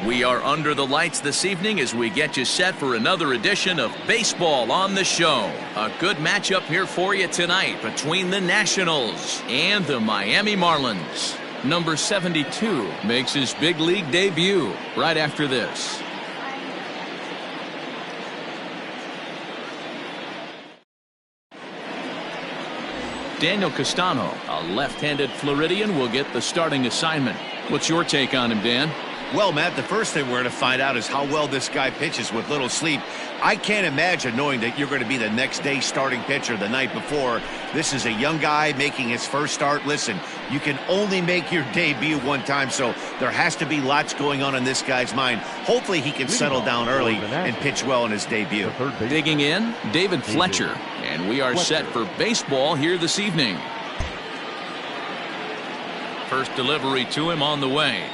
We are under the lights this evening as we get you set for another edition of Baseball on the Show. A good matchup here for you tonight between the Nationals and the Miami Marlins. Number 72 makes his big league debut right after this. Daniel Castano, a left-handed Floridian, will get the starting assignment. What's your take on him, Dan? Well, Matt, the first thing we're going to find out is how well this guy pitches with little sleep. I can't imagine knowing that you're going to be the next day starting pitcher the night before. This is a young guy making his first start. Listen, you can only make your debut one time, so there has to be lots going on in this guy's mind. Hopefully he can settle down early and pitch well in his debut. Digging in, David Fletcher, and we are set for baseball here this evening. First delivery to him on the way.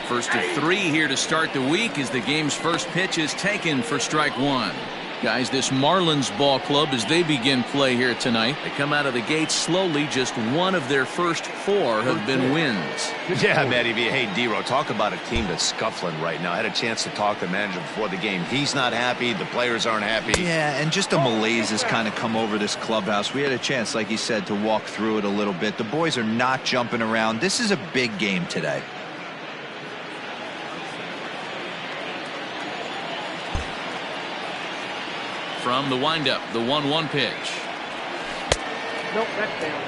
First of 3 here to start the week as the game's first pitch is taken for strike one. Guys, this Marlins ball club, as they begin play here tonight, they come out of the gate slowly. Just one of their first 4 have been wins. Yeah, Matty V. Hey, D-Row, talk about a team that's scuffling right now. I had a chance to talk to the manager before the game. He's not happy. The players aren't happy. Yeah, and just a malaise has kind of come over this clubhouse. We had a chance, like you said, to walk through it a little bit. The boys are not jumping around. This is a big game today. From the windup, the 1-1 pitch. Nope, that's down.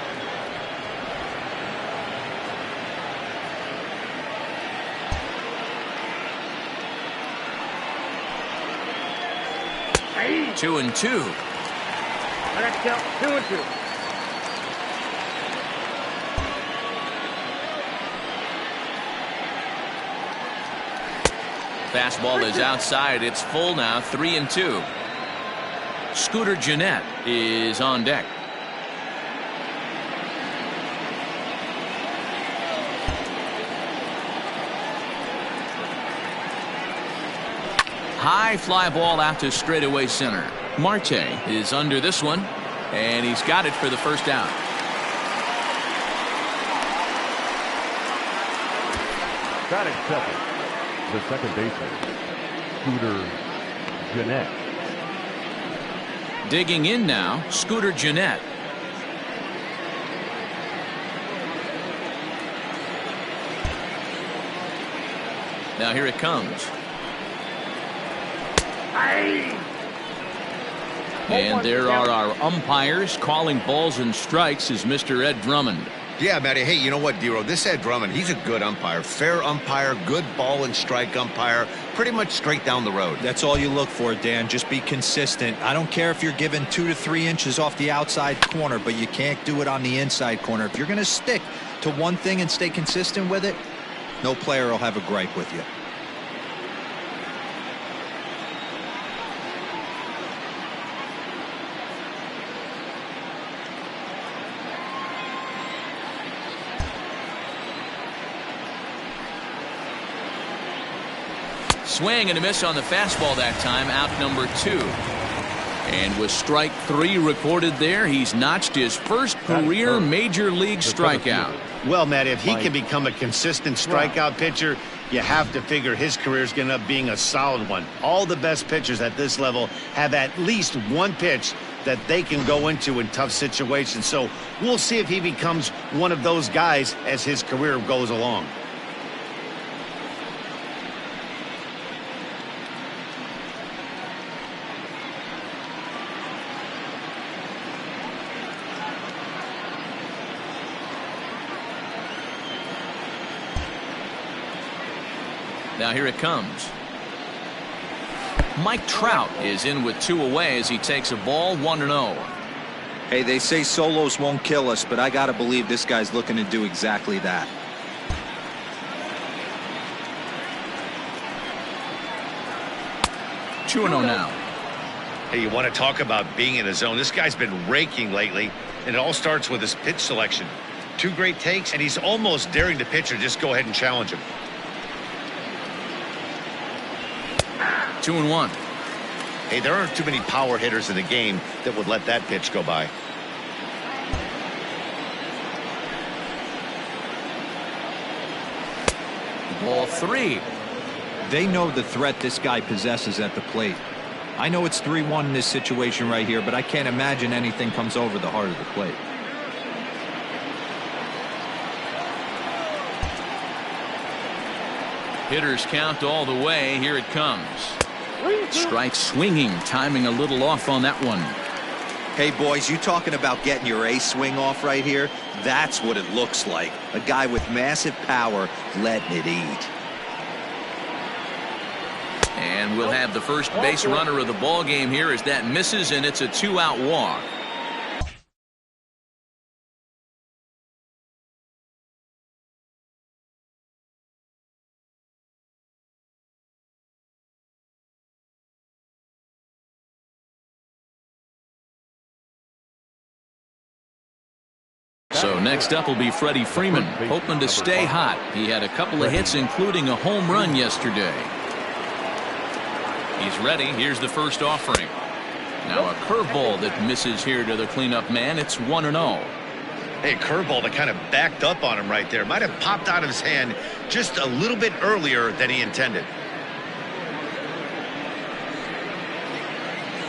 Hey. 2-2. I got to count 2-2. Fastball is outside. It's full now. 3-2. Scooter Gennett is on deck. High fly ball out to straightaway center. Marte is under this one, and he's got it for the first out. Batting second, the second baseman, Scooter Gennett. Digging in now, Scooter Gennett. Now here it comes. And there are our umpires calling balls and strikes is Mr. Ed Drummond. Yeah, Matty. Hey, you know what, D-Row? This Ed Drummond, he's a good umpire. Fair umpire, good ball and strike umpire. Pretty much straight down the road. That's all you look for, Dan. Just be consistent. I don't care if you're given 2 to 3 inches off the outside corner, but you can't do it on the inside corner. If you're going to stick to one thing and stay consistent with it, no player will have a gripe with you. Swing and a miss on the fastball that time, out number 2. And with strike 3 recorded there, he's notched his first career major league strikeout. Well, Matt, if he can become a consistent strikeout pitcher, you have to figure his career is going to end up being a solid one. All the best pitchers at this level have at least one pitch that they can go into in tough situations. So we'll see if he becomes one of those guys as his career goes along. Now here it comes. Mike Trout is in with 2 away as he takes a ball 1-0. Hey, they say solos won't kill us, but I got to believe this guy's looking to do exactly that. Two and 0 now. Hey, you want to talk about being in a zone? This guy's been raking lately, and it all starts with his pitch selection. 2 great takes, and he's almost daring the pitcher just go ahead and challenge him. 2-1. Hey, there aren't too many power hitters in the game that would let that pitch go by. Ball 3. They know the threat this guy possesses at the plate. I know it's 3-1 in this situation right here, but I can't imagine anything comes over the heart of the plate. Hitters count all the way. Here it comes. Strike swinging, timing a little off on that one. Hey, boys, you talking about getting your ace swing off right here? That's what it looks like. A guy with massive power letting it eat. And we'll have the first base runner of the ball game here as that misses, and it's a 2-out walk. So next up will be Freddy Freeman, hoping to stay hot. He had a couple of hits, including a home run yesterday. He's ready. Here's the first offering. Now a curveball that misses here to the cleanup man. It's 1-0. Hey, curveball that kind of backed up on him right there. Might have popped out of his hand just a little bit earlier than he intended.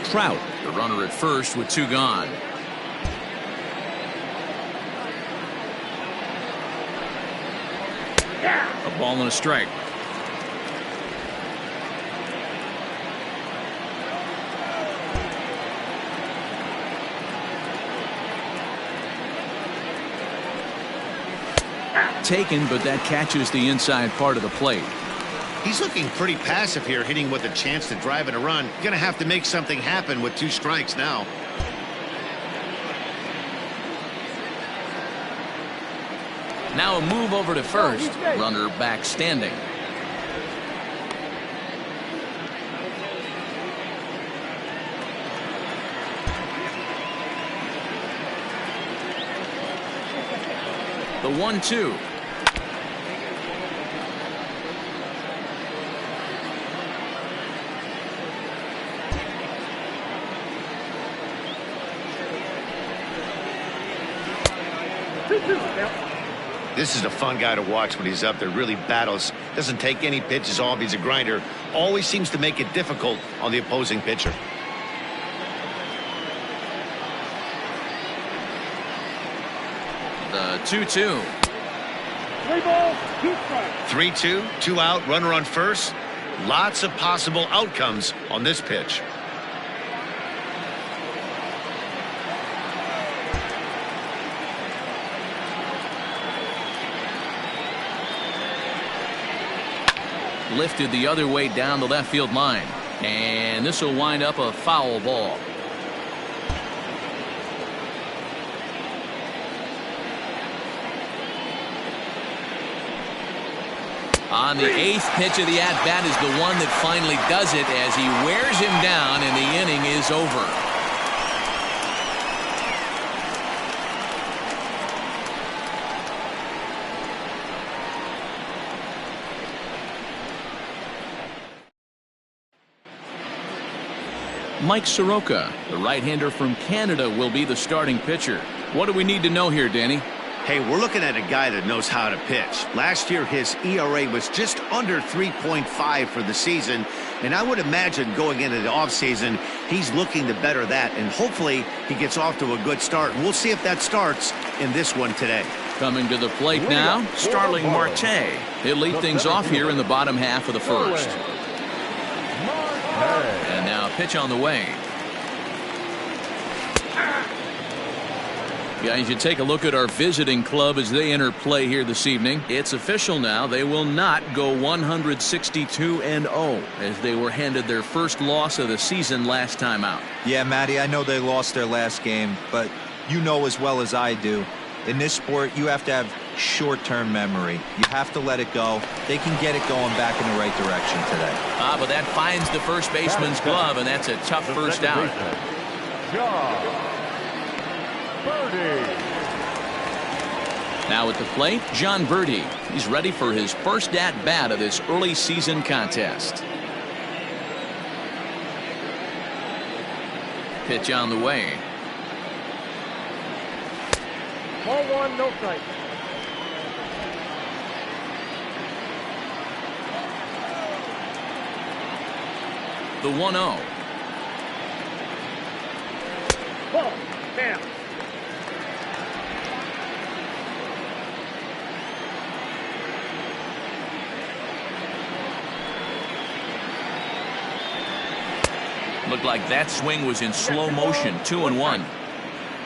Trout, the runner at first with 2 gone. A ball and a strike. Taken, but that catches the inside part of the plate. He's looking pretty passive here, hitting with a chance to drive in a run. Gonna have to make something happen with 2 strikes now. Now a move over to first. Runner back standing. The 1-2. This is a fun guy to watch when he's up there. Really battles. Doesn't take any pitches off. He's a grinder. Always seems to make it difficult on the opposing pitcher. The 2-2. 3 balls, 2 strikes. 3-2, 2 out, runner on first. Lots of possible outcomes on this pitch. Lifted the other way down the left field line. And this will wind up a foul ball. On the 8th pitch of the at-bat is the one that finally does it as he wears him down and the inning is over. Mike Soroka, the right-hander from Canada, will be the starting pitcher. What do we need to know here, Danny? Hey, we're looking at a guy that knows how to pitch. Last year, his ERA was just under 3.5 for the season, and I would imagine going into the offseason, he's looking to better that, and hopefully he gets off to a good start. We'll see if that starts in this one today. Coming to the plate now, Starling Marte. He'll lead things off here in the bottom half of the first. And now a pitch on the way. Guys, you take a look at our visiting club as they enter play here this evening. It's official now. They will not go 162-0 as they were handed their first loss of the season last time out. Yeah, Matty, I know they lost their last game, but you know as well as I do, in this sport, you have to have short-term memory. You have to let it go. They can get it going back in the right direction today. But that finds the first baseman's glove, and that's a tough first out. Now at the plate, John Birdie. He's ready for his first at-bat of this early season contest. Pitch on the way. Ball 1, no strike. The 1-0. Ball. Down. Looked like that swing was in slow motion. 2-1.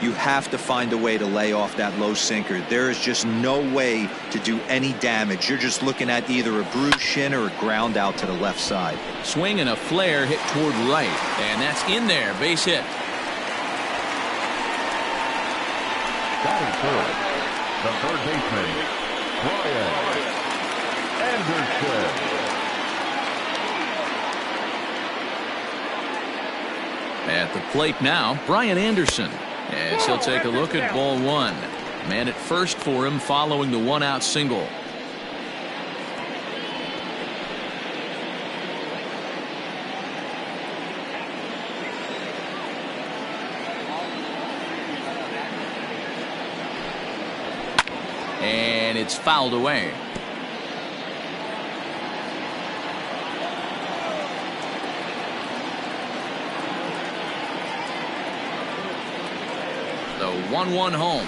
You have to find a way to lay off that low sinker. There is just no way to do any damage. You're just looking at either a bruised shin or a ground out to the left side. Swing and a flare hit toward right. And that's in there. Base hit. Batting third, the third baseman, Brian Anderson. At the plate now, Brian Anderson. As he'll take a look at ball one. Man at first for him following the one-out single. And it's fouled away. The 1-1 home.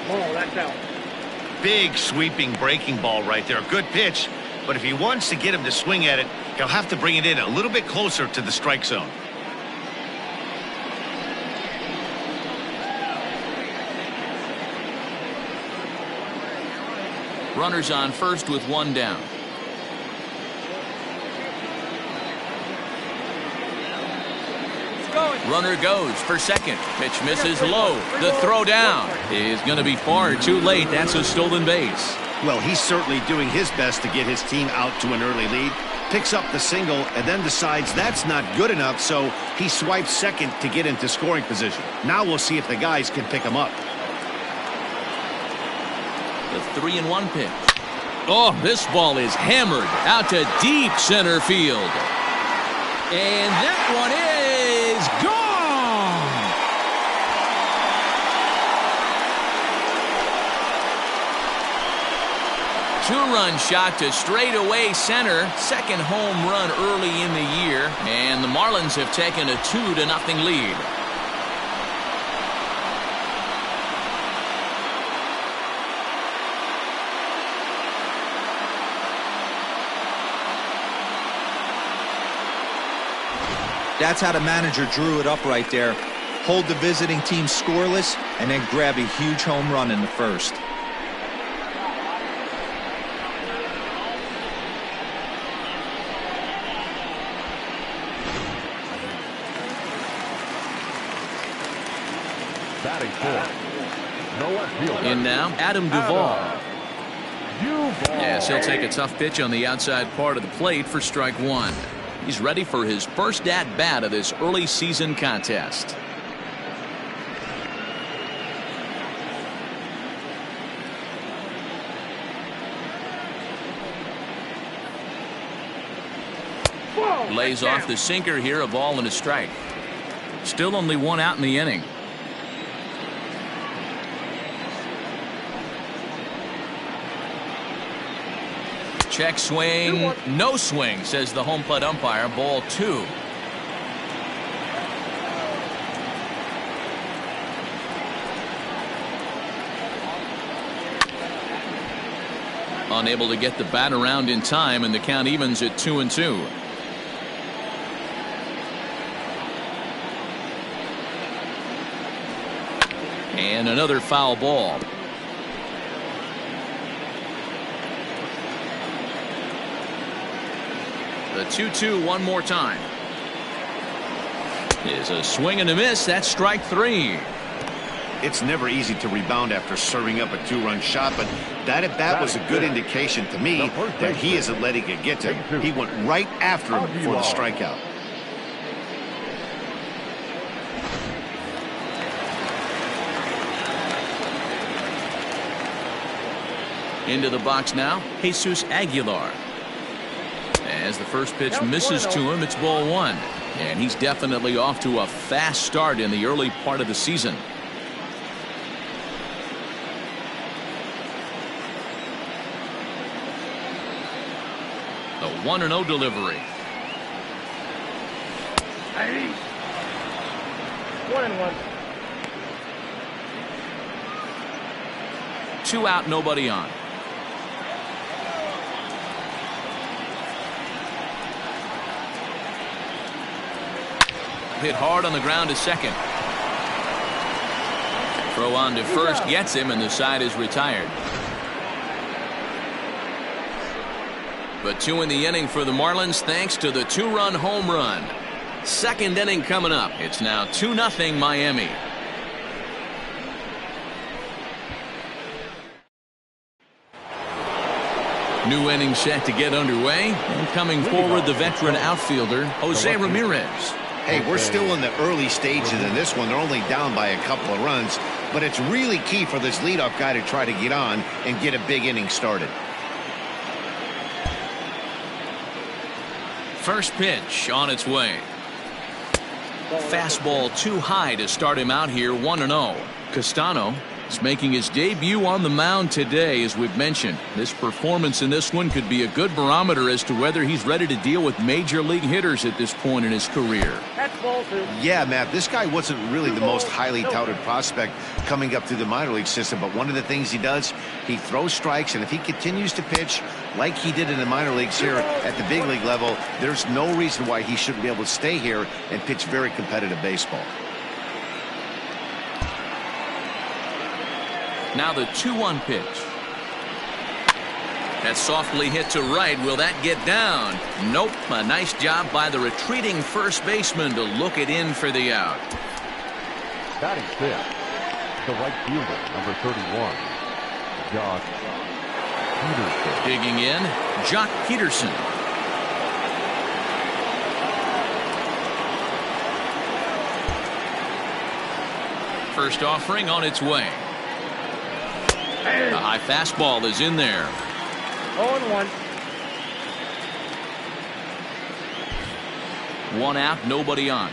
Ball. That's out. Big sweeping breaking ball right there. Good pitch. But if he wants to get him to swing at it, he'll have to bring it in a little bit closer to the strike zone. Runners on first with one down. Runner goes for second. Pitch misses low. The throw down is going to be far too late. That's a stolen base. Well, he's certainly doing his best to get his team out to an early lead. Picks up the single and then decides that's not good enough, so he swipes second to get into scoring position. Now we'll see if the guys can pick him up. The 3-1 pitch. Oh, this ball is hammered out to deep center field. And that one is gone. Two-run shot to straightaway center. Second home run early in the year. And the Marlins have taken a 2-0 lead. That's how the manager drew it up right there. Hold the visiting team scoreless and then grab a huge home run in the first. Batting fourth, no left fielder. In now, Adam Duvall. Yes, he'll take a tough pitch on the outside part of the plate for strike one. He's ready for his first at-bat of this early season contest. Lays off the sinker here, a ball and a strike. Still only one out in the inning. Check swing, no swing, says the home plate umpire. Ball two. Unable to get the bat around in time, and the count evens at 2-2. And another foul ball. The 2-2 one more time. Is a swing and a miss. That's strike three. It's never easy to rebound after serving up a two-run shot, but that at-bat was a good indication to me that he isn't letting it get to him. He went right after him for the strikeout. Into the box now, Jesus Aguilar. As the first pitch misses to him, it's ball one. And he's definitely off to a fast start in the early part of the season. The 1-0 delivery. 1-1. 2 out, nobody on. Hit hard on the ground to second. Throw on to first gets him, and the side is retired. But 2 in the inning for the Marlins thanks to the 2-run home run. Second inning coming up. It's now 2-0 Miami. New inning set to get underway. And coming forward, the veteran outfielder, Jose Ramirez. Hey, we're still in the early stages of this one. They're only down by a couple of runs, but it's really key for this leadoff guy to try to get on and get a big inning started. First pitch on its way. Fastball too high to start him out here, 1-0. Castano is making his debut on the mound today, as we've mentioned. This performance in this one could be a good barometer as to whether he's ready to deal with major league hitters at this point in his career. That's ball 2. Yeah, Matt, this guy wasn't really the most highly touted prospect coming up through the minor league system, but one of the things he does, he throws strikes, and if he continues to pitch like he did in the minor leagues here at the big league level, there's no reason why he shouldn't be able to stay here and pitch very competitive baseball. Now the 2-1 pitch. That's softly hit to right. Will that get down? Nope. A nice job by the retreating first baseman to look it in for the out. Batting fifth, the right fielder, number 31, Jock Peterson. Digging in, Jock Peterson. First offering on its way. The high fastball is in there. 0-1. 1 out, nobody on.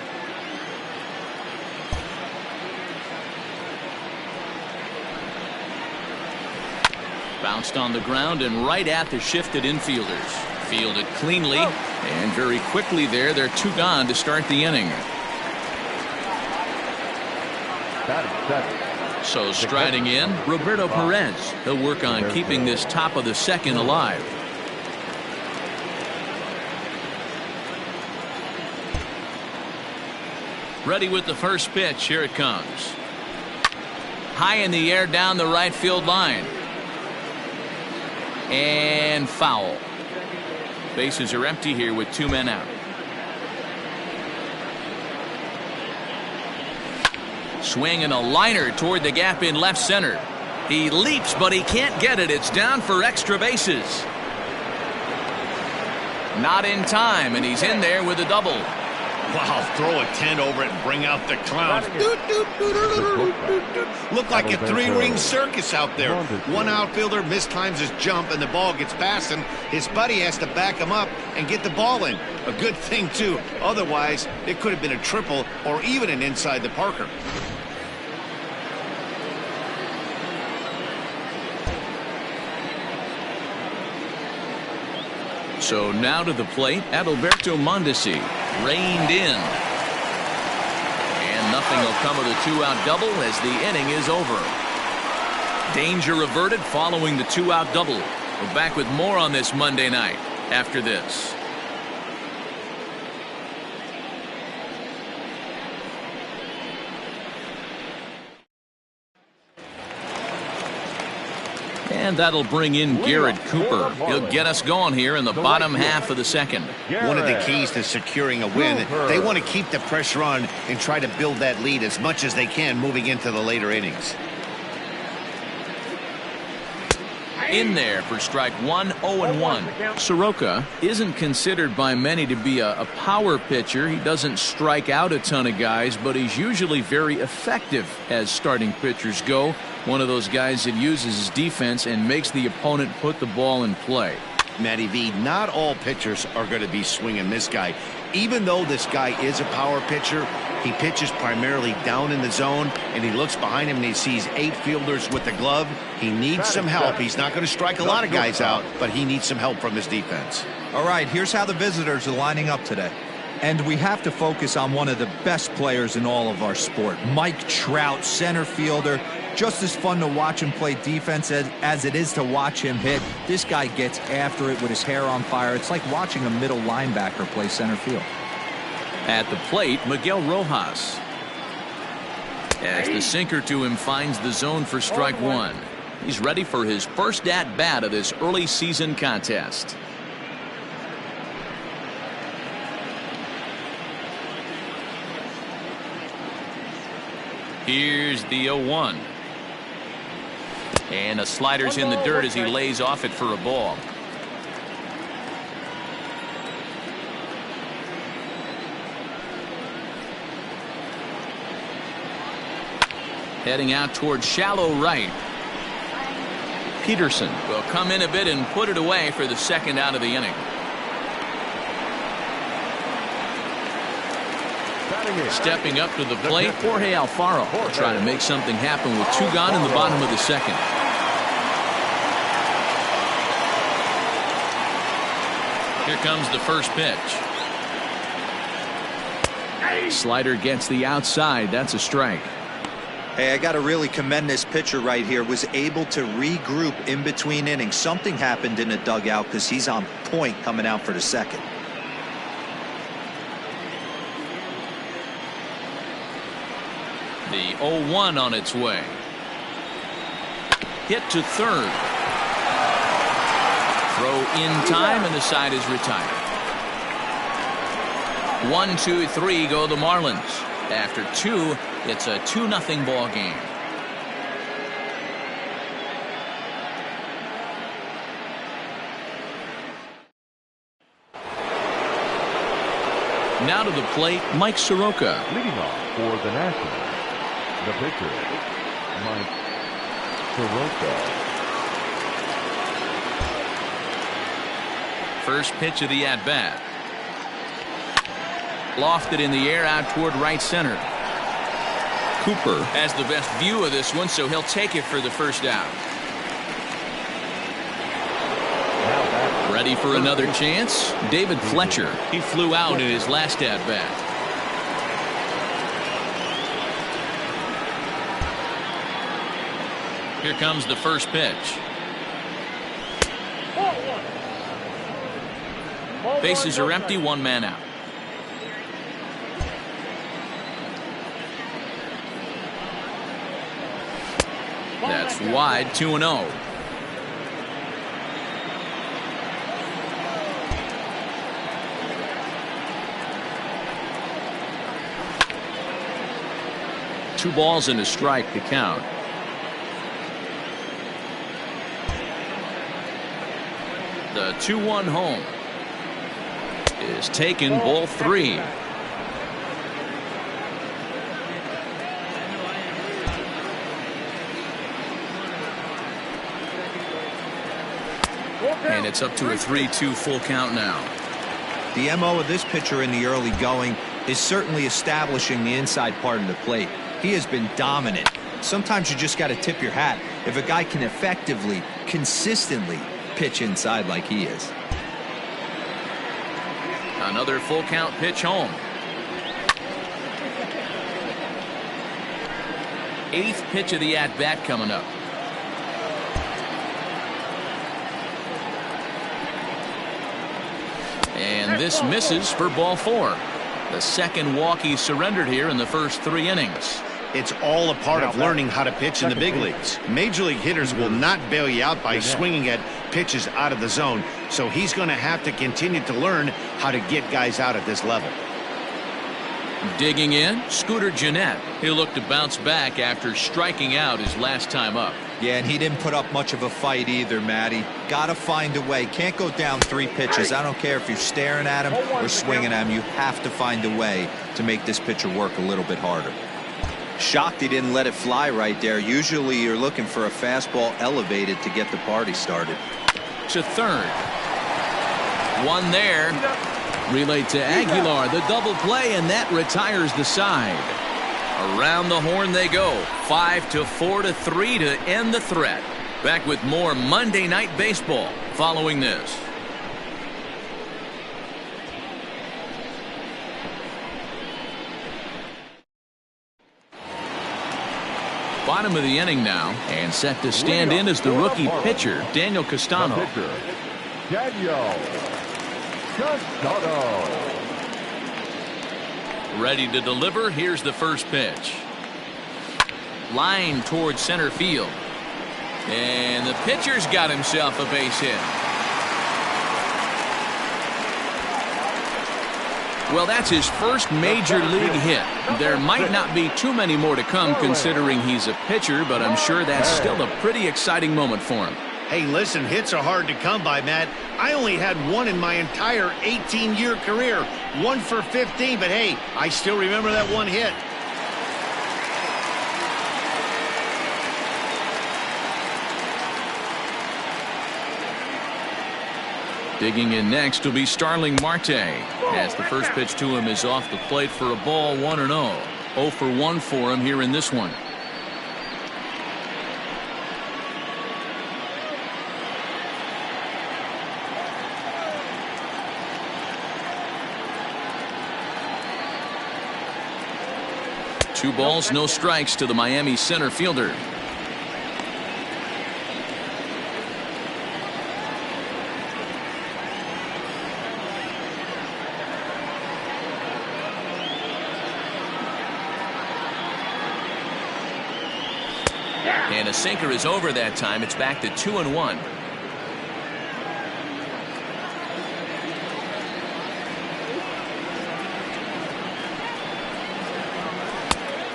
Bounced on the ground and right at the shifted infielders. Fielded cleanly and very quickly there. They're 2 gone to start the inning. Batting seventh, So striding in, Roberto Perez. He'll work on keeping this top of the second alive. Ready with the first pitch. Here it comes. High in the air down the right field line. And foul. Bases are empty here with 2 men out. Swing and a liner toward the gap in left center. He leaps, but he can't get it. It's down for extra bases. Not in time, and he's in there with a double. Wow, throw a tent over it and bring out the clowns. Look like a 3-ring circus out there. One outfielder mistimes his jump and the ball gets past him. His buddy has to back him up and get the ball in. A good thing, too. Otherwise, it could have been a triple or even an inside the Parker. So now to the plate, Adalberto Mondesi, reined in. And nothing will come of the 2-out double as the inning is over. Danger averted following the 2-out double. We're back with more on this Monday night after this. And that'll bring in Garrett Cooper. He'll get us going here in the bottom half of the second. One of the keys to securing a win, they want to keep the pressure on and try to build that lead as much as they can moving into the later innings. In there for strike 1, 0-1. Soroka isn't considered by many to be a power pitcher. He doesn't strike out a ton of guys, but he's usually very effective as starting pitchers go. One of those guys that uses his defense and makes the opponent put the ball in play. Matty V, not all pitchers are going to be swinging this guy. Even though this guy is a power pitcher, he pitches primarily down in the zone, and he looks behind him and he sees 8 fielders with the glove. He needs some help. He's not going to strike a lot of guys out, but he needs some help from his defense. All right, here's how the visitors are lining up today. And we have to focus on one of the best players in all of our sport, Mike Trout, center fielder. Just as fun to watch him play defense as it is to watch him hit. This guy gets after it with his hair on fire. It's like watching a middle linebacker play center field. At the plate, Miguel Rojas. As the sinker to him finds the zone for strike one. He's ready for his first at-bat of this early season contest. Here's the 0-1. And a slider's in the dirt as he lays off it for a ball. Heading out towards shallow right. Peterson will come in a bit and put it away for the second out of the inning. Stepping up to the plate, Jorge Alfaro will try to make something happen with two gone in the bottom of the second. Here comes the first pitch. Slider gets the outside. That's a strike. Hey, I got to really commend this pitcher right here. Was able to regroup in between innings. Something happened in the dugout because he's on point coming out for the second. The 0-1 on its way. Hit to third. Throw in time, and the side is retired. 1, 2, 3 go the Marlins. After 2, it's a 2-0 ball game. Now to the plate, Mike Soroka. Leading off for the Nationals, the pitcher, Mike Soroka. First pitch of the at-bat. Lofted in the air out toward right center. Cooper has the best view of this one, so he'll take it for the first out. Ready for another chance? David Fletcher. He flew out in his last at-bat. Here comes the first pitch. Bases are empty, one man out. That's wide, 2-0. Two balls and a strike to count. The 2-1 home is taken, ball 3. And it's up to a 3-2 full count now. The MO of this pitcher in the early going is certainly establishing the inside part of the plate. He has been dominant. Sometimes you just got to tip your hat if a guy can effectively, consistently pitch inside like he is. Another full count pitch home. 8th pitch of the at-bat coming up. And this misses for ball 4. The second walk he surrendered here in the first 3 innings. It's all a part of learning how to pitch in the big leagues. Major league hitters will not bail you out by swinging at pitches out of the zone. So he's going to have to continue to learn how to get guys out at this level. Digging in, Scooter Gennett. He'll look to bounce back after striking out his last time up. Yeah, and he didn't put up much of a fight either, Matty. Got to find a way. Can't go down 3 pitches. I don't care if you're staring at him or swinging at him. You have to find a way to make this pitcher work a little bit harder. Shocked he didn't let it fly right there. Usually you're looking for a fastball elevated to get the party started. To third. One there. Relayed to Aguilar. The double play, and that retires the side. Around the horn they go. 5-4-3 to end the threat. Back with more Monday Night Baseball following this. Bottom of the inning now, and set to stand in as the rookie pitcher, Daniel Castano. The pitcher, Daniel Castano. Ready to deliver. Here's the first pitch. Line towards center field. And the pitcher's got himself a base hit. Well, that's his first major league hit. There might not be too many more to come considering he's a pitcher, but I'm sure that's still a pretty exciting moment for him. Hey, listen, hits are hard to come by, Matt. I only had one in my entire 18-year career. 1 for 15, but hey, I still remember that one hit. Digging in next will be Starling Marte, as the first pitch to him is off the plate for a ball, 1-0. 0 for 1 for him here in this one. Two balls, no strikes to the Miami center fielder. And a sinker is over that time. It's back to 2-1.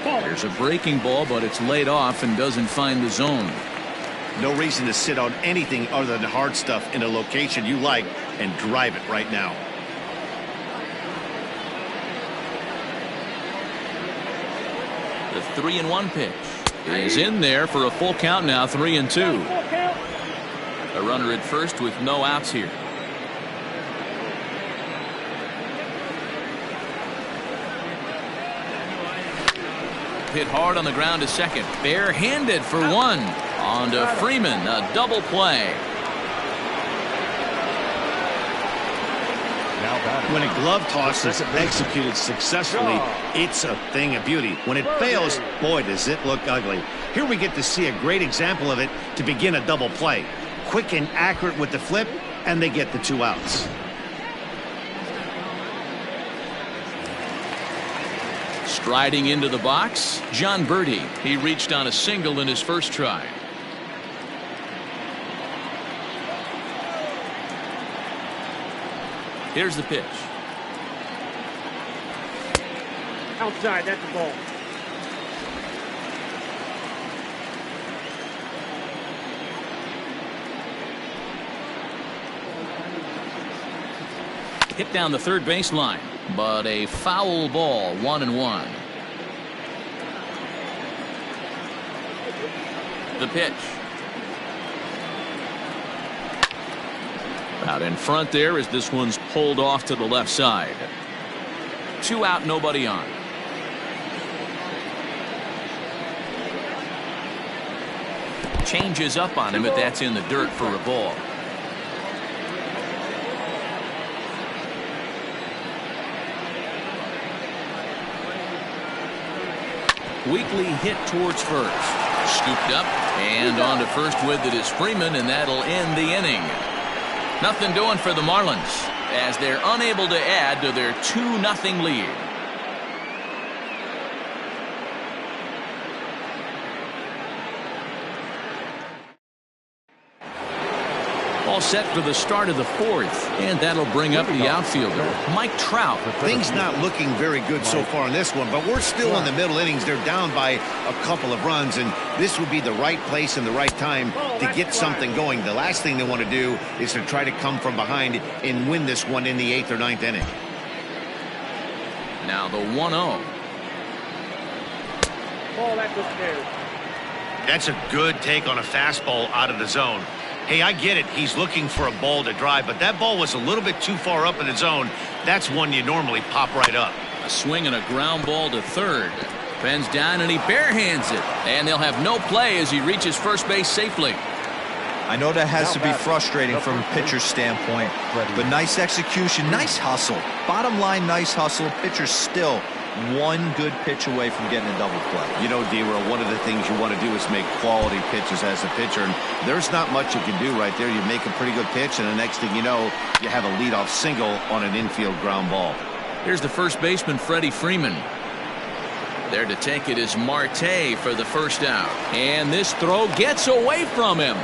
There's a breaking ball, but it's laid off and doesn't find the zone. No reason to sit on anything other than hard stuff in a location you like and drive it right now. The 3-1 pitch is in there for a full count now, 3-2. A runner at first with no outs here. Hit hard on the ground to second. Barehanded for one. On to Freeman. A double play. When a glove toss is executed successfully, it's a thing of beauty. When it fails, boy, does it look ugly. Here we get to see a great example of it to begin a double play. Quick and accurate with the flip, and they get the 2 outs. Striding into the box, John Birdie. He reached on a single in his first try. Here's the pitch. Outside, that's the ball. Hit down the third baseline, but a foul ball, 1-1. The pitch. Out in front there as this one's pulled off to the left side. 2 out, nobody on. Changes up on him, but that's in the dirt for a ball. Weakly hit towards first. Scooped up and on to first with it is Freeman, and that'll end the inning. Nothing doing for the Marlins as they're unable to add to their 2-0 lead. All set for the start of the 4th, and that'll bring up the outfielder, Mike Trout. Things not looking very good so far in this one, but we're still in the middle innings. They're down by a couple of runs, and this would be the right place and the right time to get something going. The last thing they want to do is to try to come from behind and win this one in the 8th or 9th inning. Now the 1-0. Ball, that's upstairs. That's a good take on a fastball out of the zone. Hey, I get it. He's looking for a ball to drive, but that ball was a little bit too far up in the zone. That's one you normally pop right up. A swing and a ground ball to third. Bends down and he barehands it. And they'll have no play as he reaches first base safely. I know that has to be frustrating from a pitcher's standpoint, but nice execution, nice hustle. Bottom line, nice hustle. Pitcher still one good pitch away from getting a double play. You know, D-Roll, one of the things you want to do is make quality pitches as a pitcher, and there's not much you can do right there. You make a pretty good pitch, and the next thing you know, you have a leadoff single on an infield ground ball. Here's the first baseman, Freddy Freeman. There to take it is Marte for the first out. And this throw gets away from him.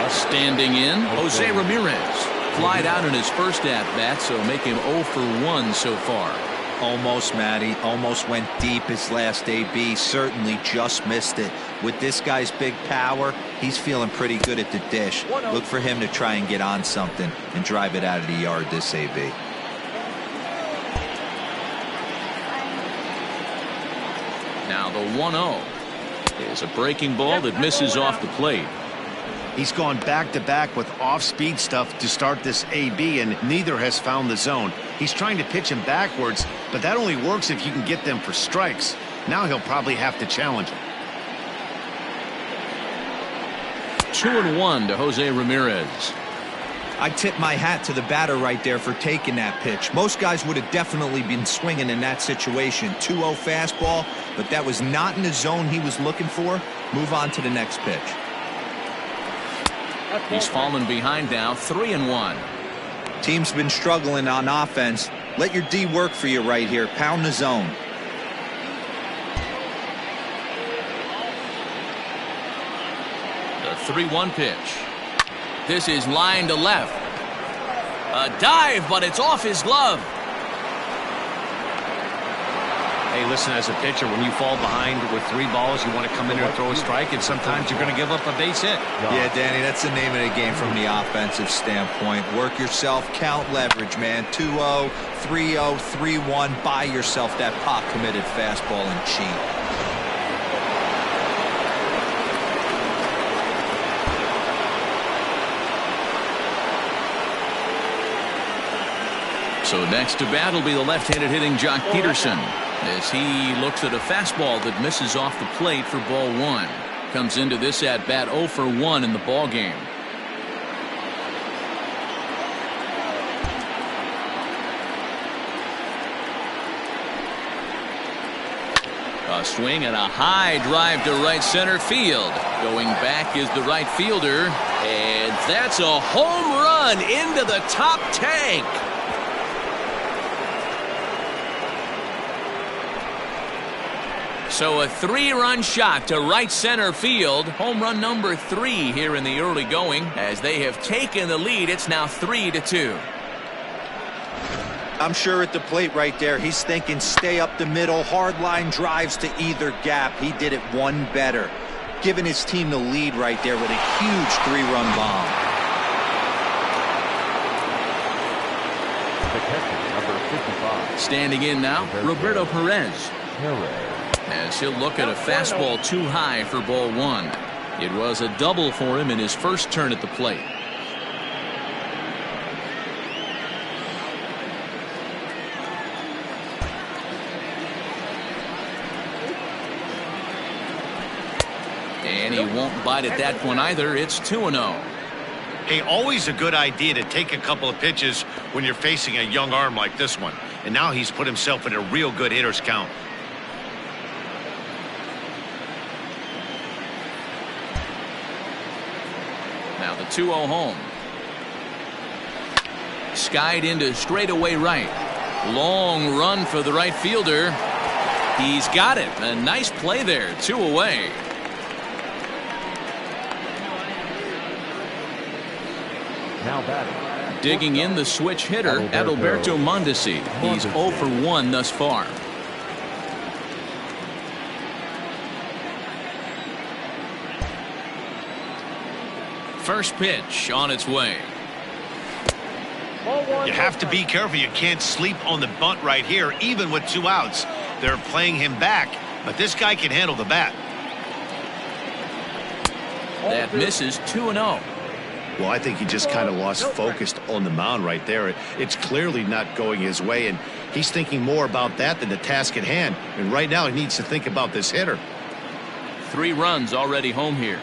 Standing in, Jose Ramirez. Flied out in his first at-bat, so make him 0 for 1 so far. Almost, Matty. Almost went deep his last AB. Certainly just missed it. With this guy's big power, he's feeling pretty good at the dish. Look for him to try and get on something and drive it out of the yard this AB. Now the 1-0 is a breaking ball that misses off the plate. He's gone back-to-back with off-speed stuff to start this AB, and neither has found the zone. He's trying to pitch him backwards, but that only works if you can get them for strikes. Now he'll probably have to challenge him. 2-1 to Jose Ramirez. I tip my hat to the batter right there for taking that pitch. Most guys would have definitely been swinging in that situation. 2-0 fastball, but that was not in the zone he was looking for. Move on to the next pitch. He's fallen behind now, 3-1. Team's been struggling on offense. Let your D work for you right here. Pound the zone. The 3-1 pitch. This is line to left. A dive, but it's off his glove. Hey, listen, as a pitcher, when you fall behind with 3 balls, you want to come in there and throw a strike, and sometimes you're going to give up a base hit. Yeah, Danny, that's the name of the game from the offensive standpoint. Work yourself, count leverage, man. 2-0, 3-0, 3-1. Buy yourself that pot-committed fastball and cheat. So next to bat will be the left-handed hitting Jock Peterson, as he looks at a fastball that misses off the plate for ball 1. Comes into this at-bat 0 for 1 in the ball game. A swing and a high drive to right center field. Going back is the right fielder, and that's a home run into the top tank. So a 3-run shot to right center field. Home run number 3 here in the early going. As they have taken the lead, it's now 3-2. I'm sure at the plate right there, he's thinking stay up the middle, hard line drives to either gap. He did it one better, giving his team the lead right there with a huge 3-run bomb. The catcher, number 55. Standing in now, Roberto Perez. As he'll look at a fastball too high for ball 1. It was a double for him in his first turn at the plate. And he won't bite at that one either. It's 2-0. Hey, always a good idea to take a couple of pitches when you're facing a young arm like this one. And now he's put himself in a real good hitter's count. Now the 2-0 home. Skied into straightaway right. Long run for the right fielder. He's got it. A nice play there. 2 away. Now batting. Digging in the switch hitter, Adalberto Mondesi. He's 0 for 1 thus far. First pitch on its way. You have to be careful. You can't sleep on the bunt right here, even with 2 outs. They're playing him back, but this guy can handle the bat. That misses. 2-0. Well, I think he just kind of lost focus on the mound right there. It's clearly not going his way, and he's thinking more about that than the task at hand. And right now he needs to think about this hitter. 3 runs already home here.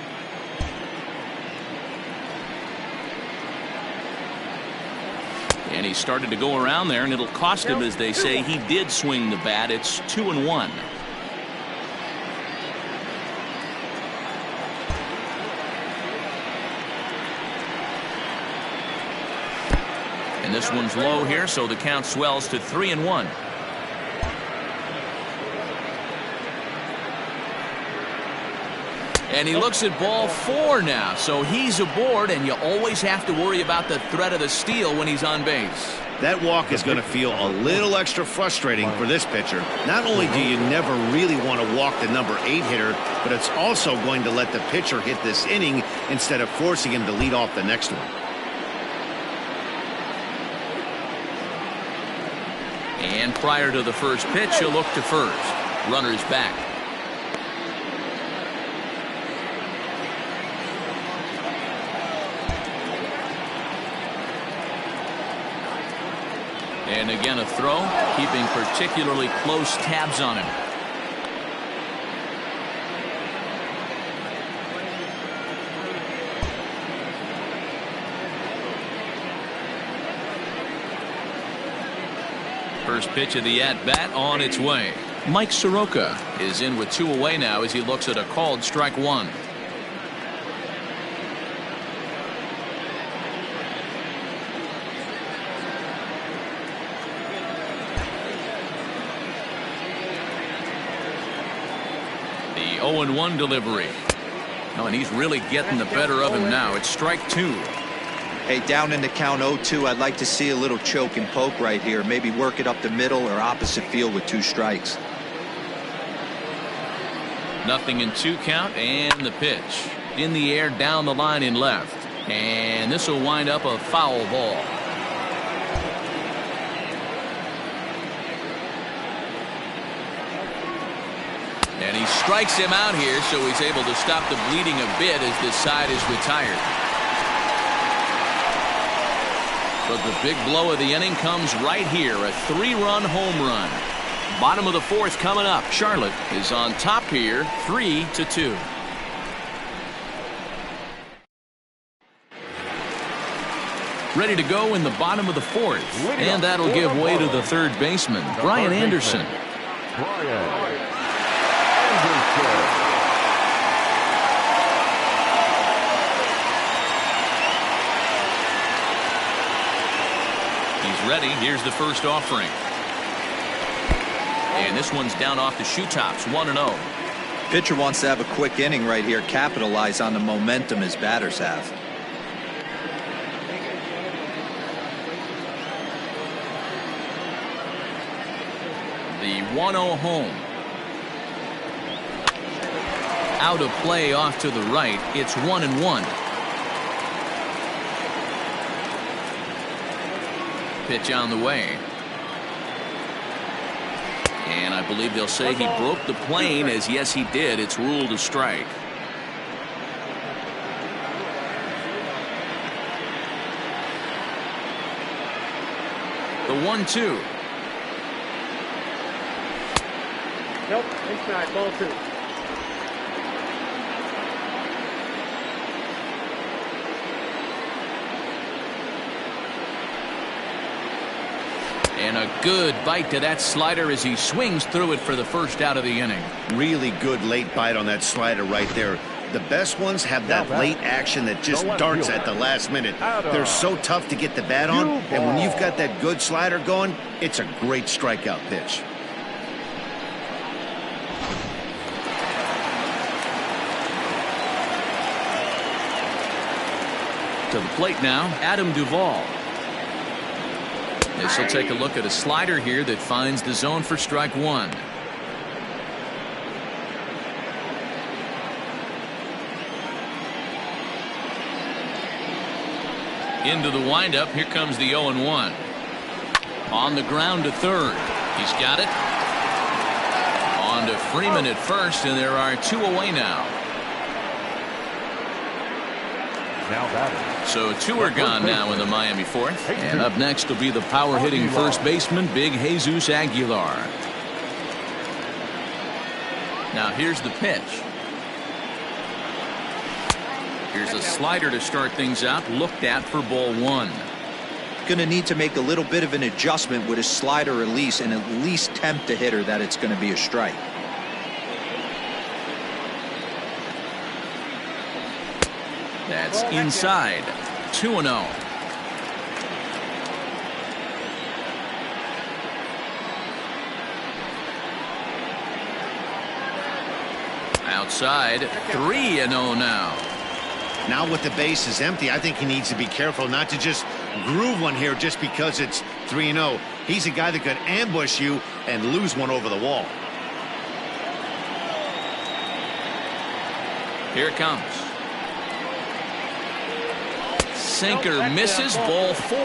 And he started to go around there, and it'll cost him, as they say. He did swing the bat. It's 2-1. And this one's low here, so the count swells to 3-1. And he looks at ball 4 now, so he's aboard, and you always have to worry about the threat of the steal when he's on base. That walk is going to feel a little extra frustrating for this pitcher. Not only do you never really want to walk the number 8 hitter, but it's also going to let the pitcher hit this inning instead of forcing him to lead off the next one. And prior to the first pitch, he'll look to first. Runner's back. And again a throw, keeping particularly close tabs on him. First pitch of the at-bat on its way. Mike Soroka is in with 2 away now as he looks at a called strike 1. The 0-1 delivery. Oh, and he's really getting the better of him now. It's strike 2. Hey, down in the count 0-2, I'd like to see a little choke and poke right here. Maybe work it up the middle or opposite field with 2 strikes. Nothing in 2 count, and the pitch. In the air, down the line in left. And this will wind up a foul ball. And he strikes him out here, so he's able to stop the bleeding a bit as this side is retired. But the big blow of the inning comes right here, a 3-run home run. Bottom of the 4th coming up. Charlotte is on top here, 3-2. Ready to go in the bottom of the 4th. And that'll give way to the 3rd baseman, Brian Anderson. He's ready. Here's the first offering. And this one's down off the shoe tops, 1-0. Pitcher wants to have a quick inning right here, capitalize on the momentum his batters have. The 1-0 home. Out of play off to the right. It's 1-1. Pitch on the way. And I believe they'll say he broke the plane, as yes he did. It's ruled a strike. The 1-2. Nope, inside, ball 2. And a good bite to that slider as he swings through it for the first out of the inning. Really good late bite on that slider right there. The best ones have that late action that just darts at the last minute. They're so tough to get the bat on, and when you've got that good slider going, it's a great strikeout pitch. To the plate now, Adam Duvall. This will take a look at a slider here that finds the zone for strike 1. Into the windup. Here comes the 0-1. On the ground to 3rd. He's got it. On to Freeman at first, and there are 2 away now. So 2 are gone now in the Miami 4th. And up next will be the power-hitting first baseman, Big Jesus Aguilar. Now here's the pitch. Here's a slider to start things out, looked at for ball 1. going to need to make a little bit of an adjustment with his slider release and at least tempt the hitter that it's going to be a strike. That's inside. 2-0. Outside. 3-0 now. Now with the base is empty, I think he needs to be careful not to just groove one here just because it's 3-0. He's a guy that could ambush you and lose one over the wall. Here it comes. Sinker misses. Ball 4.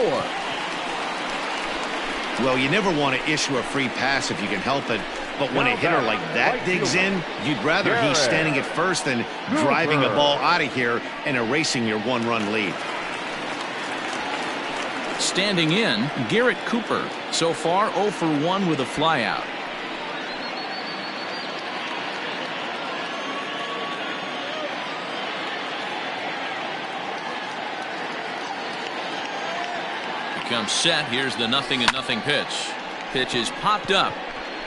Well, you never want to issue a free pass if you can help it. But when a hitter like that digs in, you'd rather he's standing at first than driving a ball out of here and erasing your one-run lead. Standing in, Garrett Cooper. So far, 0 for 1 with a flyout. He comes set. Here's the 0-0 pitch. Pitch is popped up.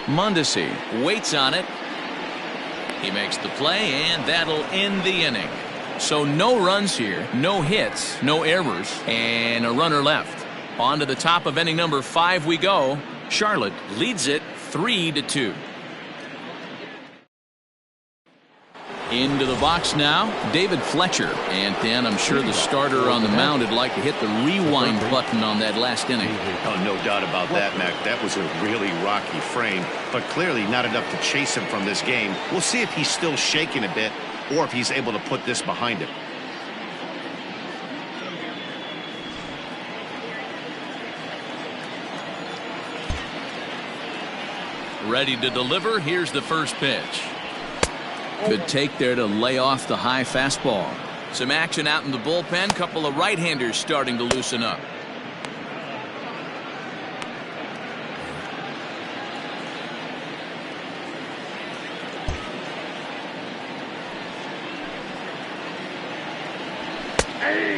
Mondesi waits on it. He makes the play, and that'll end the inning. So no runs here, no hits, no errors, and a runner left. On to the top of inning number 5 we go. Charlotte leads it 3-2. Into the box now, David Fletcher. And Dan, I'm sure the starter on the mound would like to hit the rewind button on that last inning. Oh, no doubt about that, Mac. That was a really rocky frame, but clearly not enough to chase him from this game. We'll see if he's still shaking a bit or if he's able to put this behind him. Ready to deliver. Here's the first pitch. Good take there to lay off the high fastball. Some action out in the bullpen. Couple of right-handers starting to loosen up.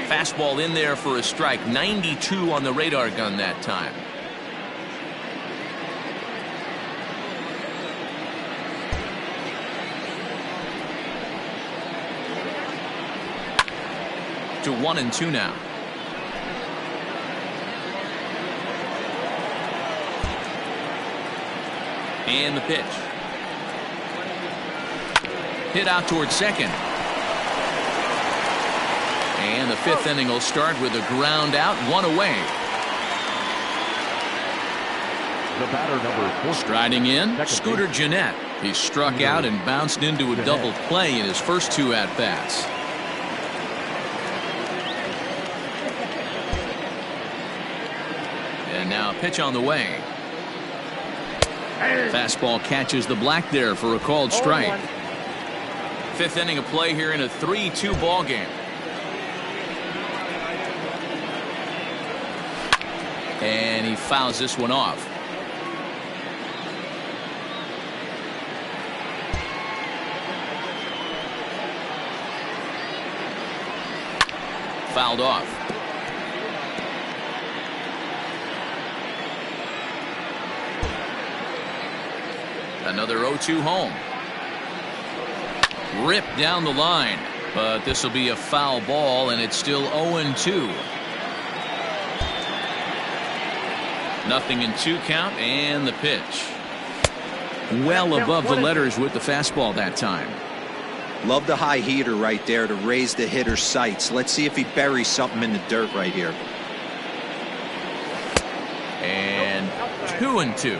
Fastball in there for a strike. 92 on the radar gun that time. To 1-2 now. And the pitch. Hit out towards second. And the 5th inning will start with a ground out, 1 away. The batter number 4. Striding in, Scooter Gennett. He struck out and bounced into a double play in his first 2 at-bats. And now a pitch on the way. Fastball catches the black there for a called strike. 5th inning of play here in a 3-2 ball game. And he fouls this one off. Fouled off. Another 0-2 home. Ripped down the line, but this will be a foul ball, and it's still 0-2. 0-2 count, and the pitch. Well above the letters with the fastball that time. Love the high heater right there to raise the hitter's sights. Let's see if he buries something in the dirt right here. And 2-2.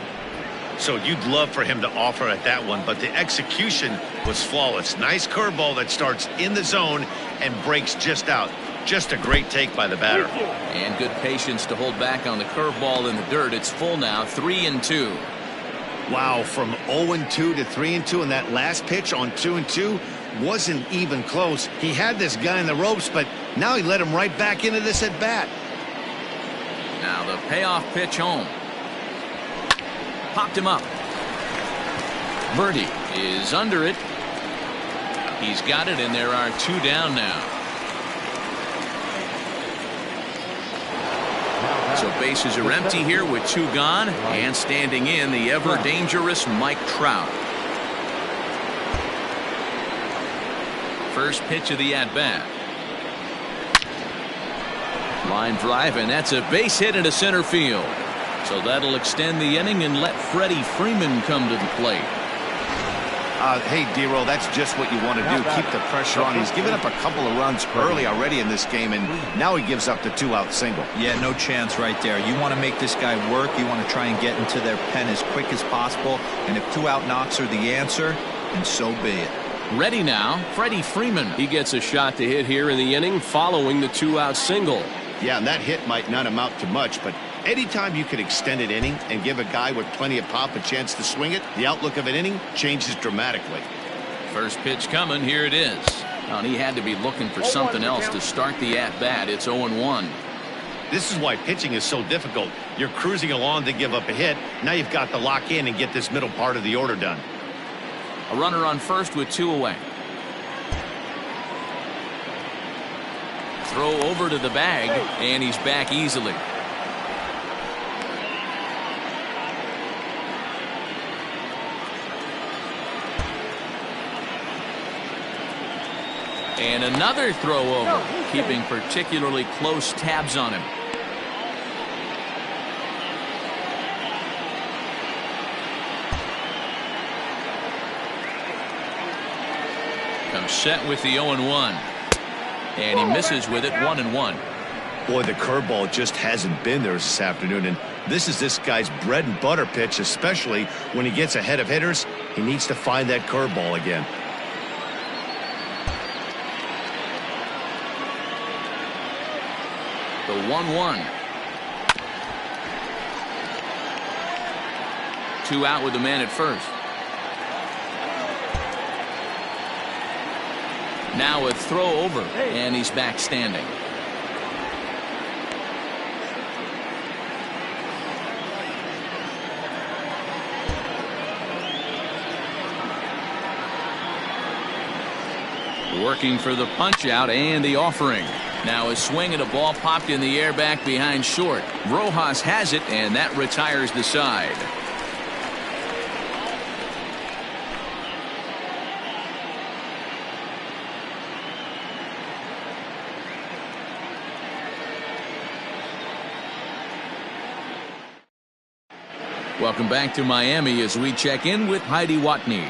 So you'd love for him to offer at that one, but the execution was flawless. Nice curveball that starts in the zone and breaks just out. Just a great take by the batter. And good patience to hold back on the curveball in the dirt. It's full now, 3-2. Wow, from 0-2 to 3-2, and that last pitch on 2-2 wasn't even close. He had this guy in the ropes, but now he let him right back into this at bat. Now the payoff pitch home. Popped him up. Birdie is under it. He's got it, and there are 2 down now. Now So bases are empty here with 2 gone, and standing in the ever-dangerous Mike Trout. First pitch of the at-bat. Line drive, and that's a base hit into center field. So that'll extend the inning and let Freddy Freeman come to the plate. Hey, D-Roll, that's just what you want to do. Keep the pressure on. He's given up a couple of runs early already in this game, and now he gives up the 2-out single. Yeah, no chance right there. You want to make this guy work. You want to try and get into their pen as quick as possible. And if 2-out knocks are the answer, then so be it. Ready now, Freddy Freeman. He gets a shot to hit here in the inning following the 2-out single. Yeah, and that hit might not amount to much, but anytime you can extend an inning and give a guy with plenty of pop a chance to swing it, the outlook of an inning changes dramatically. First pitch coming, here it is. And he had to be looking for something else to start the at-bat. It's 0-1. This is why pitching is so difficult. You're cruising along to give up a hit. Now you've got to lock in and get this middle part of the order done. A runner on first with 2 away. Throw over to the bag, and he's back easily. And another throw over, keeping particularly close tabs on him. Comes set with the 0-1. And he misses with it, 1-1. Boy, the curveball just hasn't been there this afternoon, and this is this guy's bread and butter pitch, especially when he gets ahead of hitters. He needs to find that curveball again. The 1-1. 2 out with the man at first. Now a throw over, and he's back standing. Working for the punch out and the offering. Now a swing and a ball popped in the air back behind short. Rojas has it, and that retires the side. Welcome back to Miami as we check in with Heidi Watney.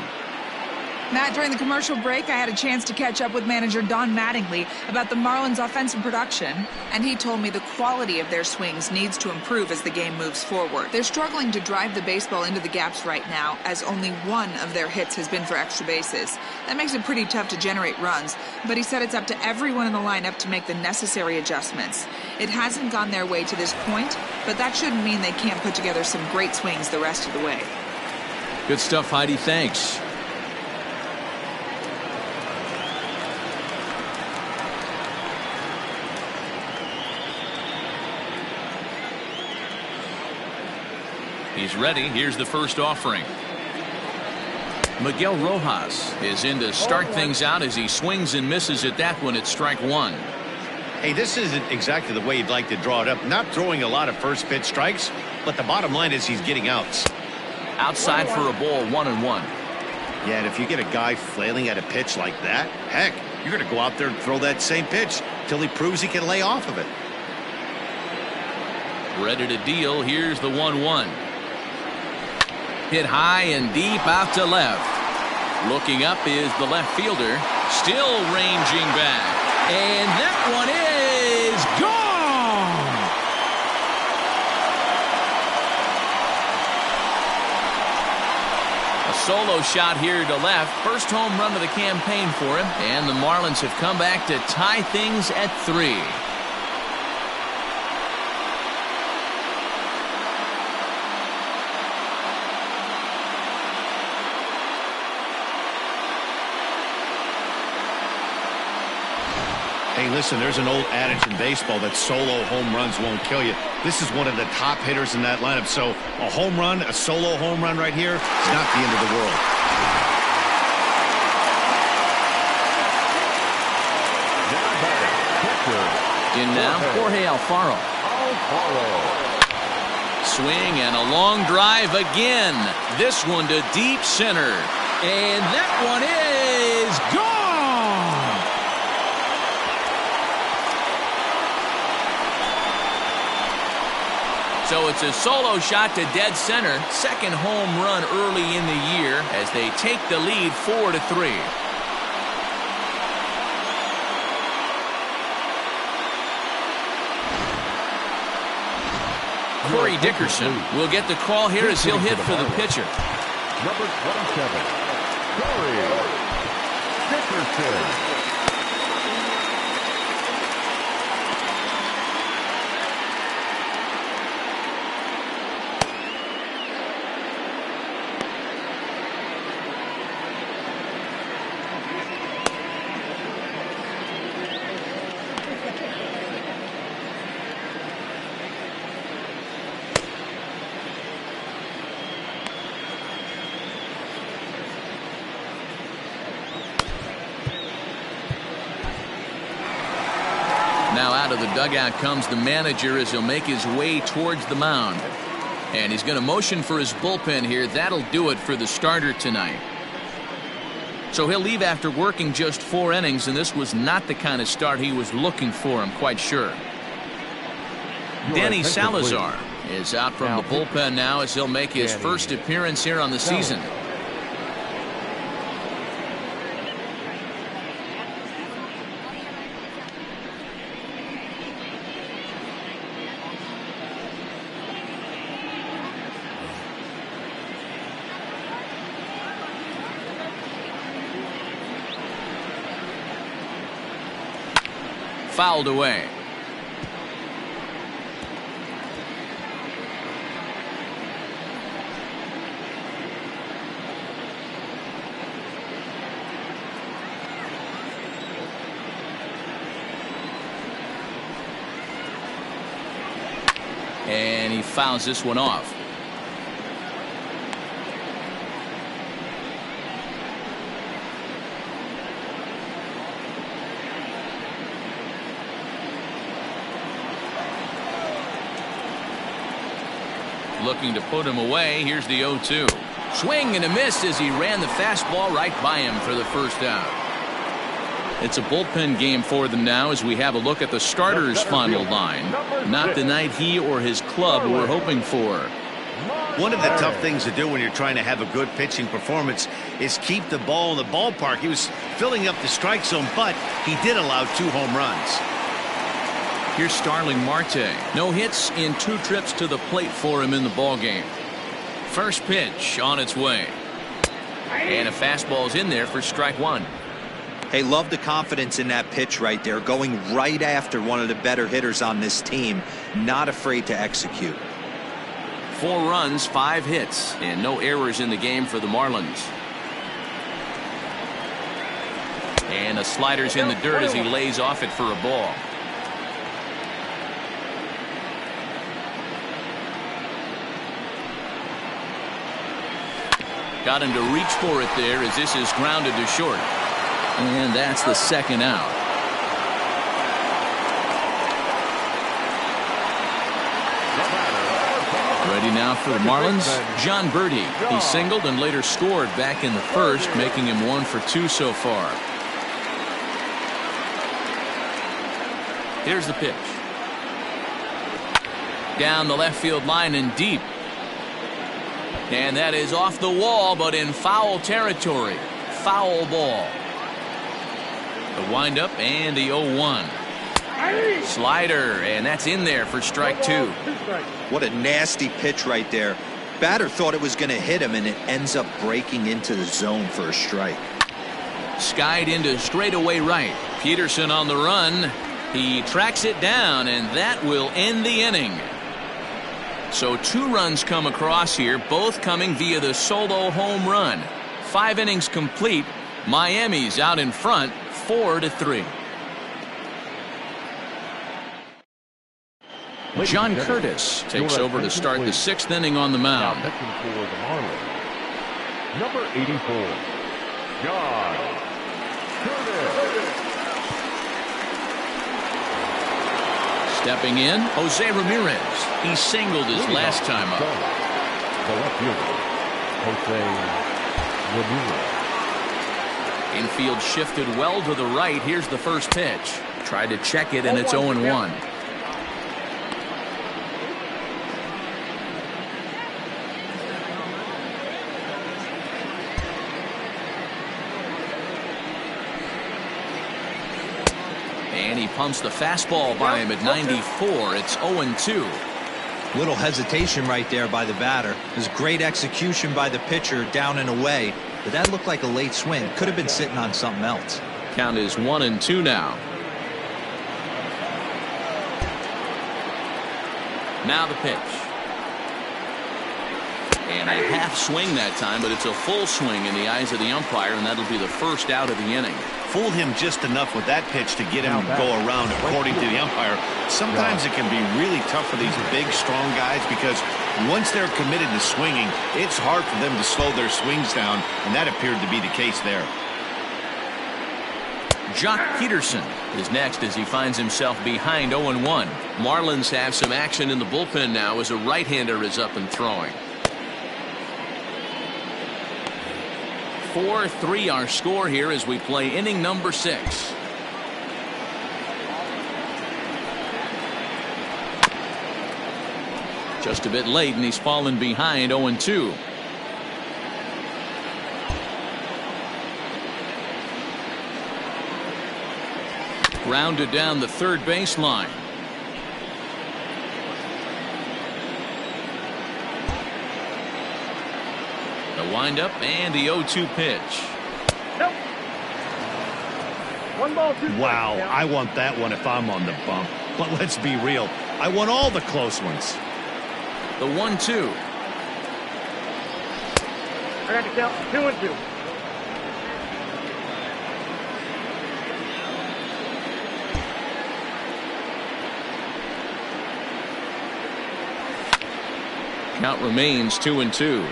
Matt, during the commercial break, I had a chance to catch up with manager Don Mattingly about the Marlins' offensive production, and he told me the quality of their swings needs to improve as the game moves forward. They're struggling to drive the baseball into the gaps right now, as only 1 of their hits has been for extra bases. That makes it pretty tough to generate runs, but he said it's up to everyone in the lineup to make the necessary adjustments. It hasn't gone their way to this point, but that shouldn't mean they can't put together some great swings the rest of the way. Good stuff, Heidi. Thanks. He's ready. Here's the first offering. Miguel Rojas is in to start things out as he swings and misses at that one at strike 1. Hey, this isn't exactly the way you'd like to draw it up. Not throwing a lot of first pitch strikes, but the bottom line is he's getting outs. Outside for a ball, 1-1. Yeah, and if you get a guy flailing at a pitch like that, heck, you're going to go out there and throw that same pitch till he proves he can lay off of it. Ready to deal. Here's the 1-1. Hit high and deep out to left. Looking up is the left fielder. Still ranging back. And that one is gone. A solo shot here to left. First home run of the campaign for him. And the Marlins have come back to tie things at 3. Hey, listen, there's an old adage in baseball that solo home runs won't kill you. This is one of the top hitters in that lineup. So a home run, a solo home run right here is not the end of the world. In now, Jorge Alfaro. swing and a long drive again. This one to deep center. And that one is gone. So it's a solo shot to dead center. Second home run early in the year as they take the lead 4-3. Corey Dickerson will get the call here as he'll hit for the pitcher. Number 27, Corey Dickerson. Now out of the dugout comes the manager as he'll make his way towards the mound. And he's going to motion for his bullpen here. That'll do it for the starter tonight. So he'll leave after working just 4 innings, and this was not the kind of start he was looking for, I'm quite sure. Danny Salazar is out from the bullpen now as he'll make his first appearance here on the season. Fouled away. And he fouls this one off. Looking to put him away. Here's the 0-2. Swing and a miss as he ran the fastball right by him for the first out. It's a bullpen game for them now as we have a look at the starter's final line. Not the night he or his club were hoping for. One of the tough things to do when you're trying to have a good pitching performance is keep the ball in the ballpark. He was filling up the strike zone, but he did allow 2 home runs. Here's Starling Marte. No hits in 2 trips to the plate for him in the ballgame. First pitch on its way. And a fastball's in there for strike 1. Hey, love the confidence in that pitch right there. Going right after one of the better hitters on this team. Not afraid to execute. 4 runs, 5 hits, and no errors in the game for the Marlins. And a slider's in the dirt as he lays off it for a ball. Got him to reach for it there as this is grounded to short. And that's the second out. Ready now for the Marlins, John Birdie. He singled and later scored back in the first, making him 1 for 2 so far. Here's the pitch. Down the left field line and deep. And that is off the wall, but in foul territory. Foul ball. The windup and the 0-1. Slider, and that's in there for strike 2. What a nasty pitch right there. Batter thought it was going to hit him, and it ends up breaking into the zone for a strike. Skied into straightaway right. Peterson on the run. He tracks it down, and that will end the inning. So 2 runs come across here, both coming via the solo home run. 5 innings complete. Miami's out in front, 4-3. John Curtis takes over to start the 6th inning on the mound. Now pitching for the Marlins, number 84, John Curtis. Stepping in, Jose Ramirez. He singled his last time up. The left fielder, Jose Ramirez. Infield shifted well to the right. Here's the first pitch. Tried to check it, and it's 0-1. And he pumps the fastball by him at 94. It's 0-2. Little hesitation right there by the batter. It was great execution by the pitcher down and away, but that looked like a late swing. Could have been sitting on something else. Count is 1-2 now. Now the pitch. And a half swing that time, but it's a full swing in the eyes of the umpire, and that'll be the first out of the inning. Fooled him just enough with that pitch to get him to go around, according to the umpire. Sometimes it can be really tough for these big, strong guys because once they're committed to swinging, it's hard for them to slow their swings down, and that appeared to be the case there. Jock Peterson is next as he finds himself behind 0-1. Marlins have some action in the bullpen now as a right-hander is up and throwing. 4-3 our score here as we play inning number 6. Just a bit late, and he's fallen behind 0-2. Grounded down the third baseline. The windup and the 0-2 pitch. Nope. 1 ball, 2 Wow, strikes. I want that one if I'm on the bump. But let's be real. I want all the close ones. The 1-2. I got to count 2-2. Count remains 2-2.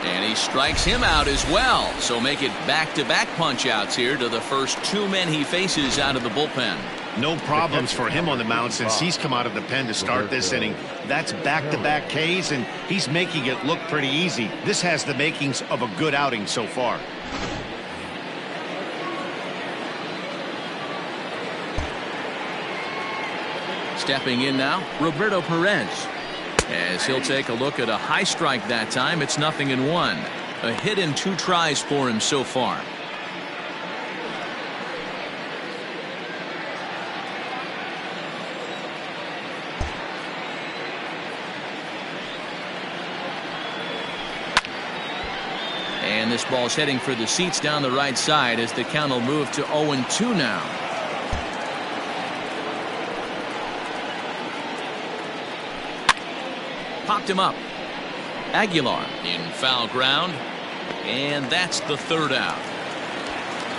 And he strikes him out as well. So make it back-to-back punch-outs here to the first 2 men he faces out of the bullpen. No problems for him on the mound since he's come out of the pen to start this inning. That's back-to-back Ks, and he's making it look pretty easy. This has the makings of a good outing so far. Stepping in now, Roberto Perez. As he'll take a look at a high strike that time, it's 0-1. A hit in 2 tries for him so far. And this ball's heading for the seats down the right side as the count will move to 0-2 now. Popped him up. Aguilar in foul ground. And that's the 3rd out.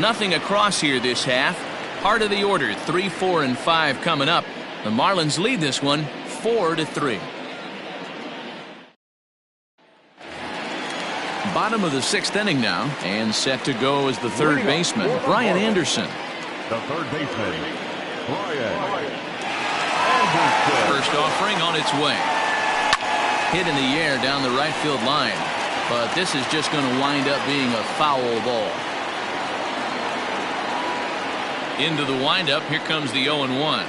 Nothing across here this half. Heart of the order, 3, 4, and 5 coming up. The Marlins lead this one 4-3. Bottom of the 6th inning now, and set to go as the third baseman, Brian Anderson. The third baseman, Brian Anderson. First offering on its way. Hit in the air down the right field line, but this is just going to wind up being a foul ball. Into the windup, here comes the 0-1.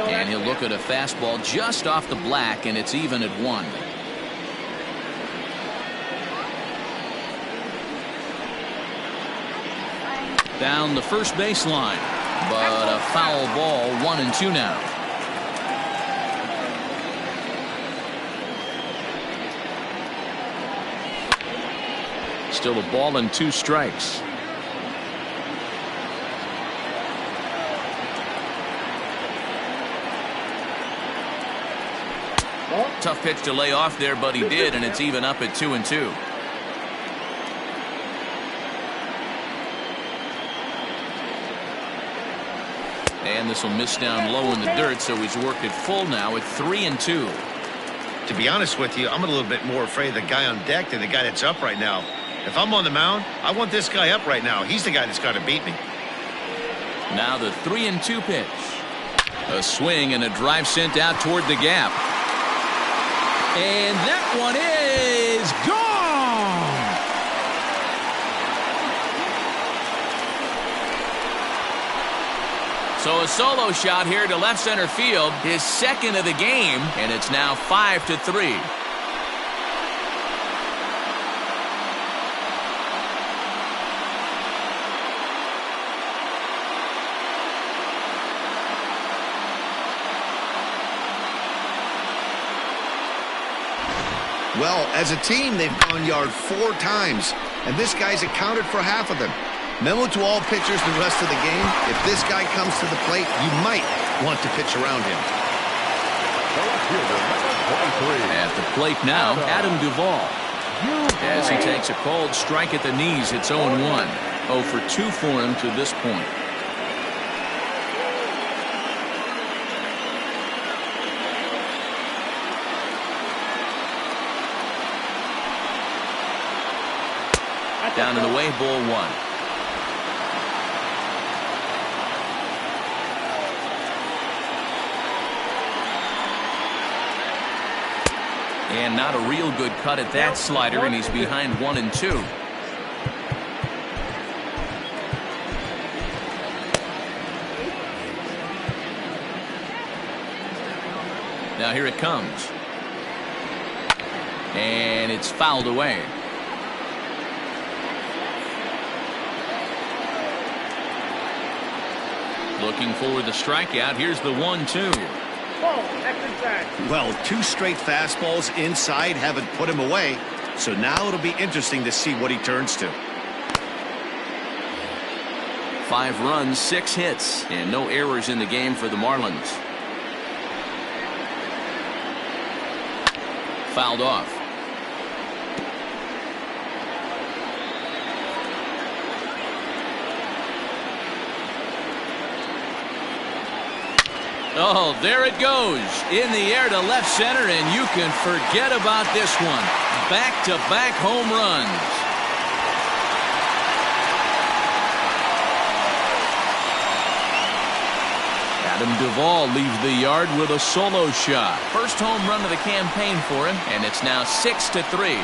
And he'll look at a fastball just off the black, and it's even at 1. Down the first baseline, but a foul ball, 1-2 now. Still a ball and 2 strikes. Tough pitch to lay off there, but he did, and it's even up at 2-2. And this will miss down low in the dirt, so he's worked it full now at 3-2. To be honest with you, I'm a little bit more afraid of the guy on deck than the guy that's up right now. If I'm on the mound, I want this guy up right now. He's the guy that's got to beat me. Now the 3-2 pitch. A swing and a drive sent out toward the gap. And that one is gone. So a solo shot here to left center field, his second of the game, and it's now 5-3. Well, as a team, they've gone yard 4 times, and this guy's accounted for half of them. Memo to all pitchers the rest of the game: if this guy comes to the plate, you might want to pitch around him. At the plate now, Adam Duvall. As he takes a cold strike at the knees, it's 0-1. 0 for 2 for him to this point. Down and away, ball 1. And not a real good cut at that slider, and he's behind 1-2. Now here it comes. And it's fouled away. Looking for the strikeout. Here's the 1-2. Well, 2 straight fastballs inside haven't put him away, so now it'll be interesting to see what he turns to. 5 runs, 6 hits, and no errors in the game for the Marlins. Fouled off. Oh, there it goes. In the air to left center, and you can forget about this one. Back-to-back home runs. Adam Duvall leaves the yard with a solo shot. First home run of the campaign for him, and it's now 6-3.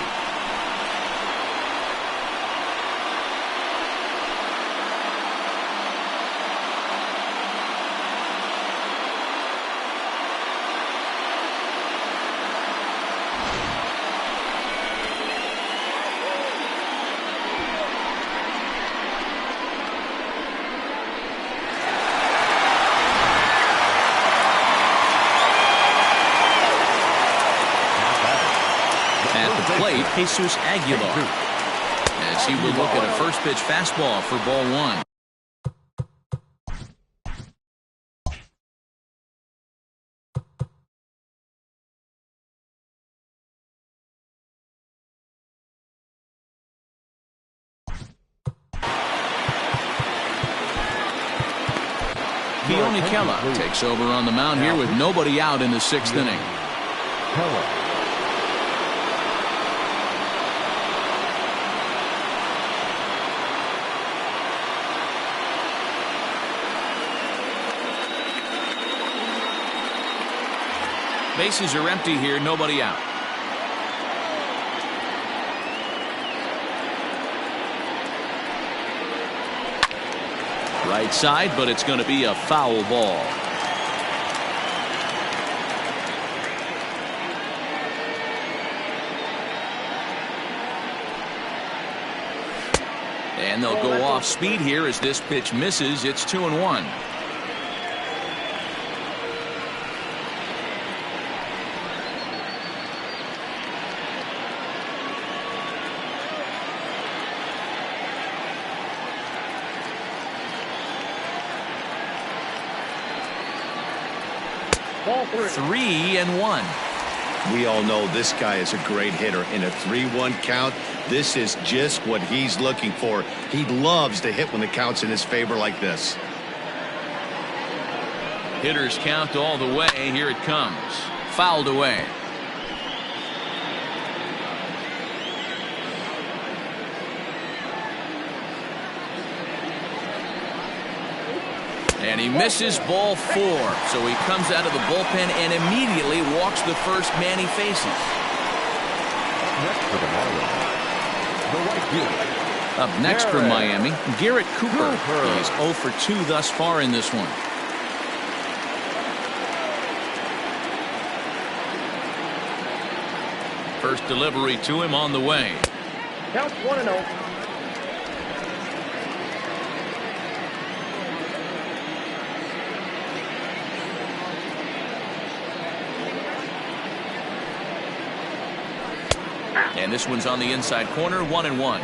Plate, Jesus Aguilar, as he will look at a first pitch fastball for ball 1. Keone Kela takes over on the mound here with nobody out in the 6th inning. Bases are empty here, nobody out. Right side, but it's going to be a foul ball. And they'll go off speed here as this pitch misses. It's 2-1. Ball 3-1. We all know this guy is a great hitter. In a 3-1 count, this is just what he's looking for. He loves to hit when the count's in his favor like this. Hitters count all the way. Here it comes. Fouled away. And he misses ball 4. So he comes out of the bullpen and immediately walks the first man he faces. Next for the Marlins, the right fielder. Up next for Miami, Garrett Cooper. He's 0 for 2 thus far in this one. First delivery to him on the way. Count 1-0. And this one's on the inside corner, 1-1.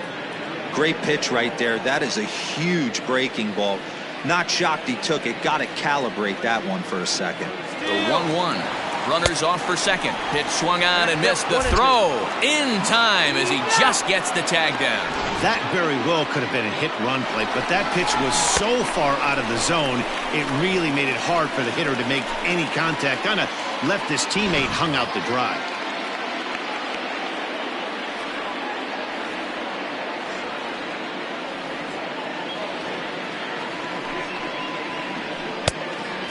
Great pitch right there. That is a huge breaking ball. Not shocked he took it. Got to calibrate that one for a second. The 1-1. Runners off for second. Pitch swung on and missed. The throw in time as he just gets the tag down. That very well could have been a hit-run play, but that pitch was so far out of the zone, it really made it hard for the hitter to make any contact. Kind of left his teammate hung out to dry.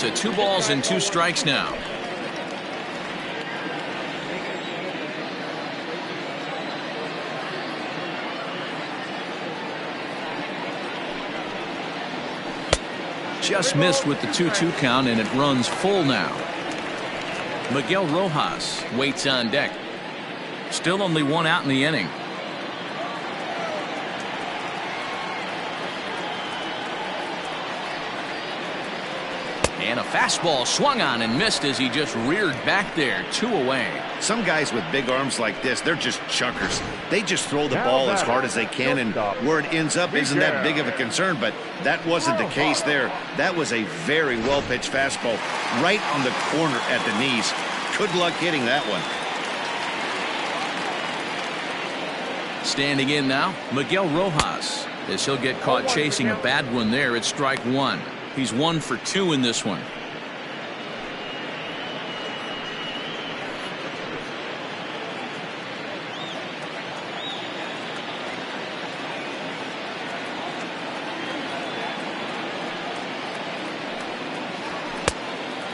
To 2 balls and 2 strikes now. Just missed with the 2-2 count, and it runs full now. Miguel Rojas waits on deck. Still only 1 out in the inning. And a fastball swung on and missed as he just reared back there. 2 away. Some guys with big arms like this, they're just chuckers. They just throw the ball as hard as they can, and where it ends up isn't that big of a concern, but that wasn't the case there. That was a very well-pitched fastball right on the corner at the knees. Good luck hitting that one. Standing in now, Miguel Rojas, as he'll get caught chasing a bad one there at strike 1. He's 1 for 2 in this one.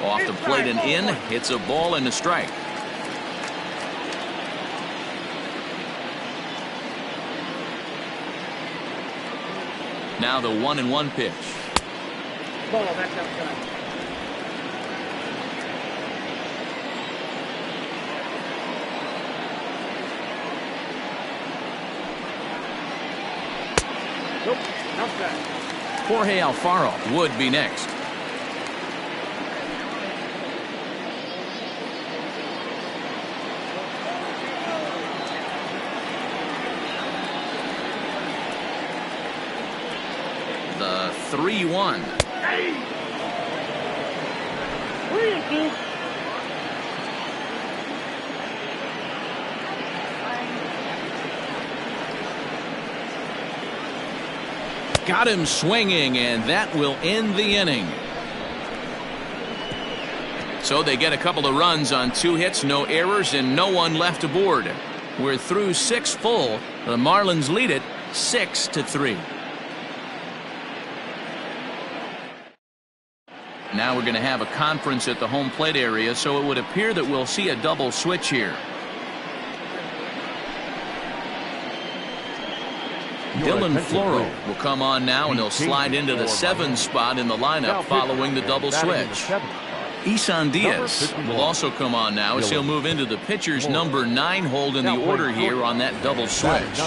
Off the plate and in. It's a ball and a strike. Now the 1-1 pitch. Ball, that's outside. Nope, outside. Jorge Alfaro would be next. The 3-1. 3-2. Got him swinging, and that will end the inning. So they get a couple of runs on 2 hits, no errors, and no one left aboard. We're through 6 full. The Marlins lead it 6-3. Now we're going to have a conference at the home plate area, so it would appear that we'll see a double switch here. Dylan Floro will come on now, and he'll slide into the 7th spot in the lineup following the double switch. Isan Diaz will also come on now as he'll move into the pitcher's number 9 hold in the order here on that double switch.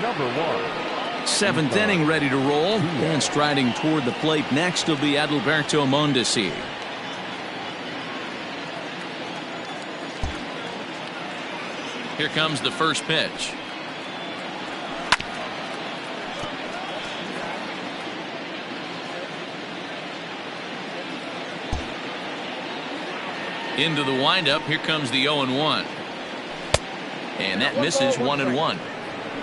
Number 1. 7th inning ready to roll, and striding toward the plate next will be Adalberto Mondesi. Here comes the first pitch. Into the windup. Here comes the 0-1. And that misses 1-1.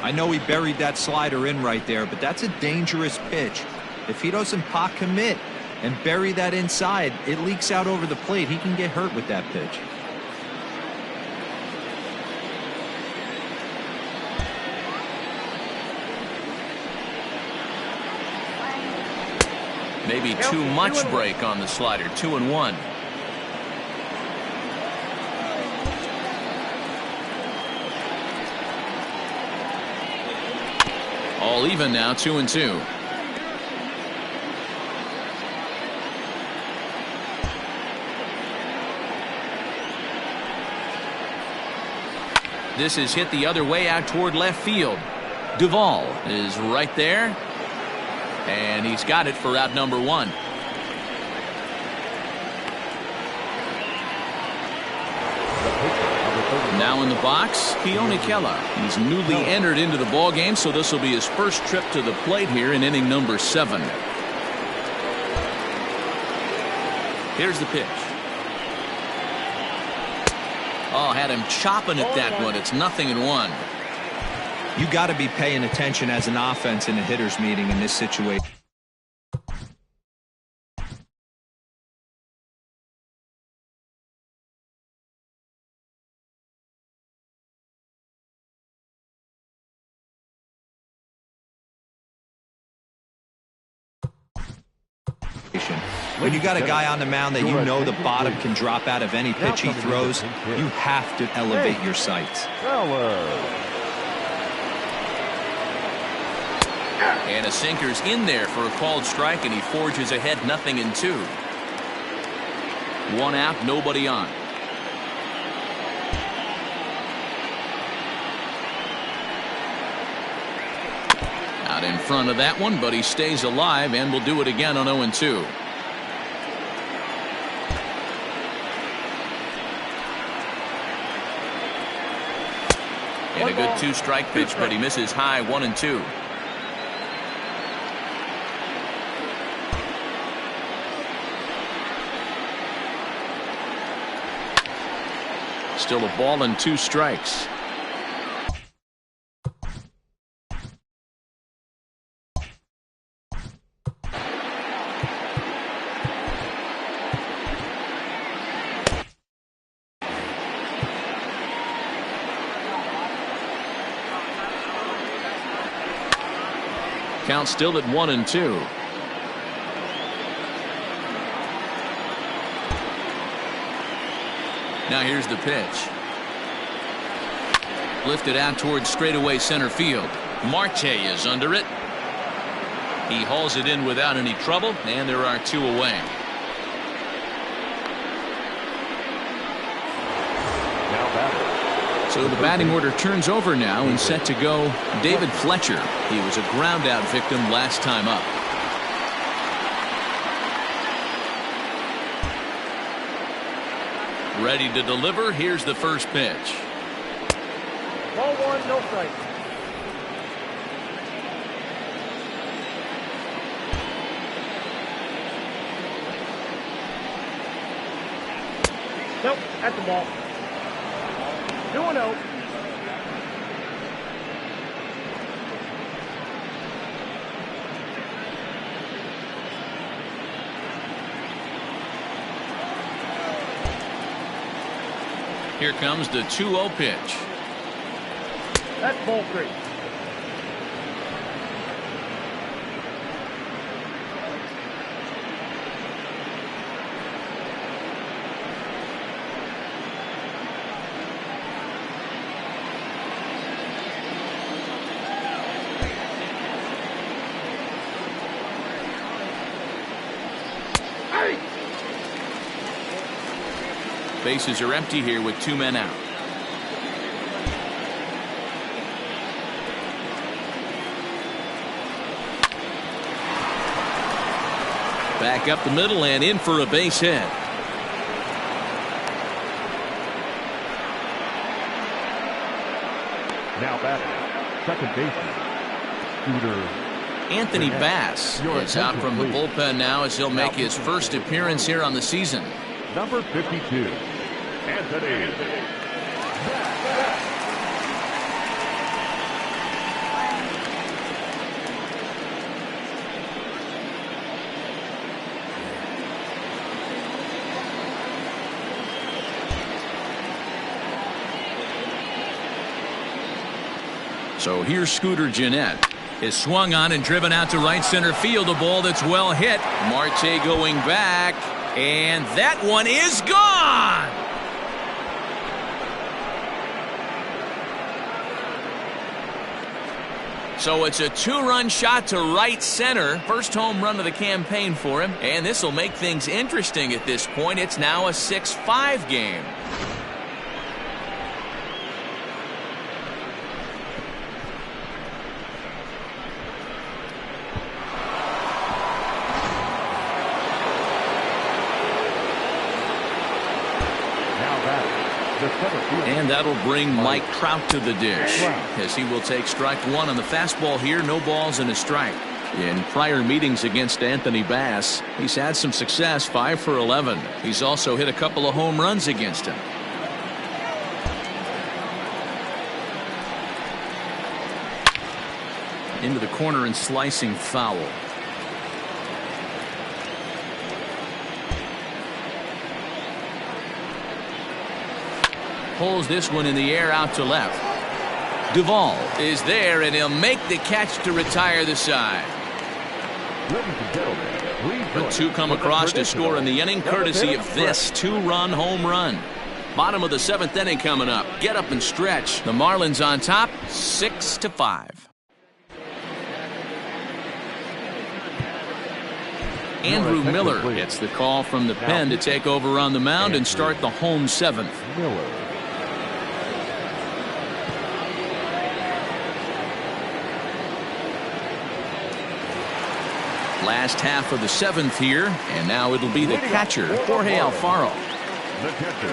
I know he buried that slider in right there, but that's a dangerous pitch. If he doesn't pot commit and bury that inside, it leaks out over the plate. He can get hurt with that pitch. Maybe too much break on the slider. 2-1. All even now. 2-2. This is hit the other way out toward left field. Duvall is right there, and he's got it for out number 1. Now in the box, Keone Kela. He's newly entered into the ball game, so this will be his first trip to the plate here in inning number 7. Here's the pitch. Oh, had him chopping at that one. It's 0-1. You got to be paying attention as an offense in a hitter's meeting in this situation. When you got a guy on the mound that you know the bottom can drop out of any pitch he throws, you have to elevate your sights. And a sinker's in there for a called strike, and he forges ahead 0-2. 1 out, nobody on. Out in front of that one, but he stays alive and will do it again on 0-2. And a good 2-strike pitch, but he misses high. 1-2. Still a ball and 2 strikes. Count still at 1-2. Now here's the pitch. Lifted out towards straightaway center field. Marte is under it. He hauls it in without any trouble, and there are 2 away. So the batting order turns over now and set to go David Fletcher. He was a ground out victim last time up. Ready to deliver. Here's the first pitch. Ball 1, no strike. Nope, that's the ball. 2-0. Here comes the 2-0 pitch. That's ball 3. Bases are empty here with 2 men out. Back up the middle and in for a base hit. Now batting, second baseman, Scooter. Anthony Bass is out from the bullpen now as he'll make his first appearance here on the season. Number 52, Anthony. So here's Scooter Gennett. is swung on and driven out to right center field. A ball that's well hit. Marte going back, and that one is gone. So it's a 2-run shot to right center. First home run of the campaign for him, and this will make things interesting at this point. It's now a 6-5 game. And that'll bring Mike Trout to the dish, as he will take strike one on the fastball here. No balls and a strike. In prior meetings against Anthony Bass, he's had some success, 5 for 11. He's also hit a couple of home runs against him. Into the corner and slicing foul. Pulls this one in the air out to left. Duvall is there, and he'll make the catch to retire the side. But two come across to score in the inning, courtesy of this 2-run home run. Bottom of the 7th inning coming up. Get up and stretch. The Marlins on top, 6-5. Andrew Miller gets the call from the pen to take over on the mound and start the home 7th. Last half of the 7th here, and now it'll be the catcher, Jorge Alfaro. The catcher,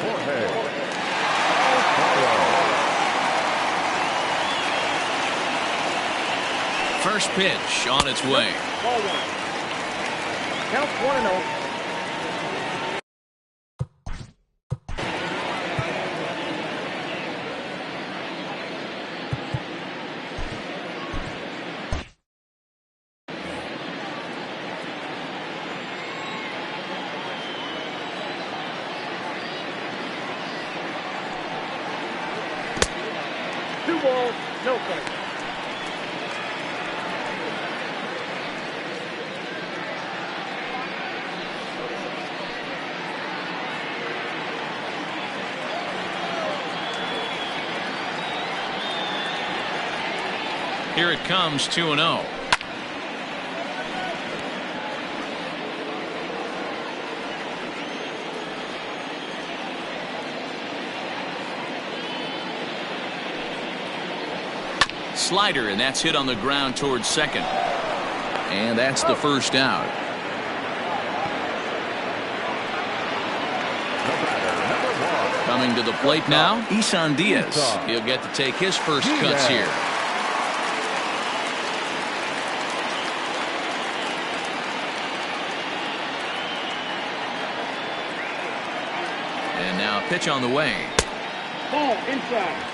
Jorge Alfaro. First pitch on its way. Ball 1. Count 1-0. Balls, no strikes. Here it comes, 2-0. Slider, and that's hit on the ground towards second. And that's the first out. Coming to the plate now, Isan Diaz. He'll get to take his first cuts here. And now a pitch on the way. Ball inside.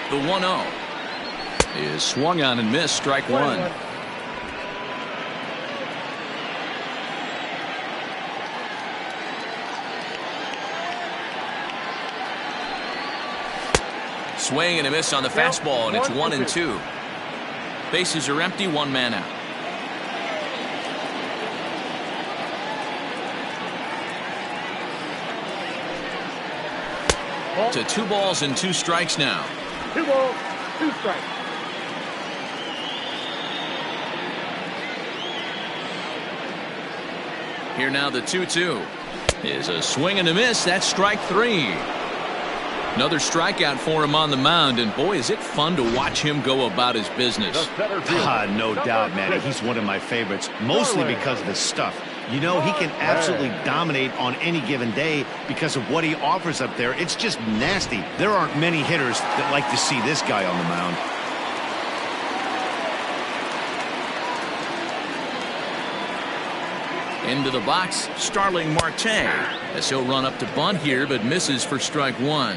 The 1-0 is swung on and missed, strike one. Swing and a miss on the fastball, and it's 1-2. Bases are empty, 1 man out. To 2 balls and 2 strikes now. 2 balls, 2 strikes. Here now the 2-2 is a swing and a miss. That's strike 3. Another strikeout for him on the mound, and boy, is it fun to watch him go about his business. No doubt, Manny. He's one of my favorites, mostly because of his stuff. You know, he can absolutely dominate on any given day because of what he offers up there. It's just nasty. There aren't many hitters that like to see this guy on the mound. Into the box, Starling Marte, as he'll run up to bunt here, but misses for strike 1.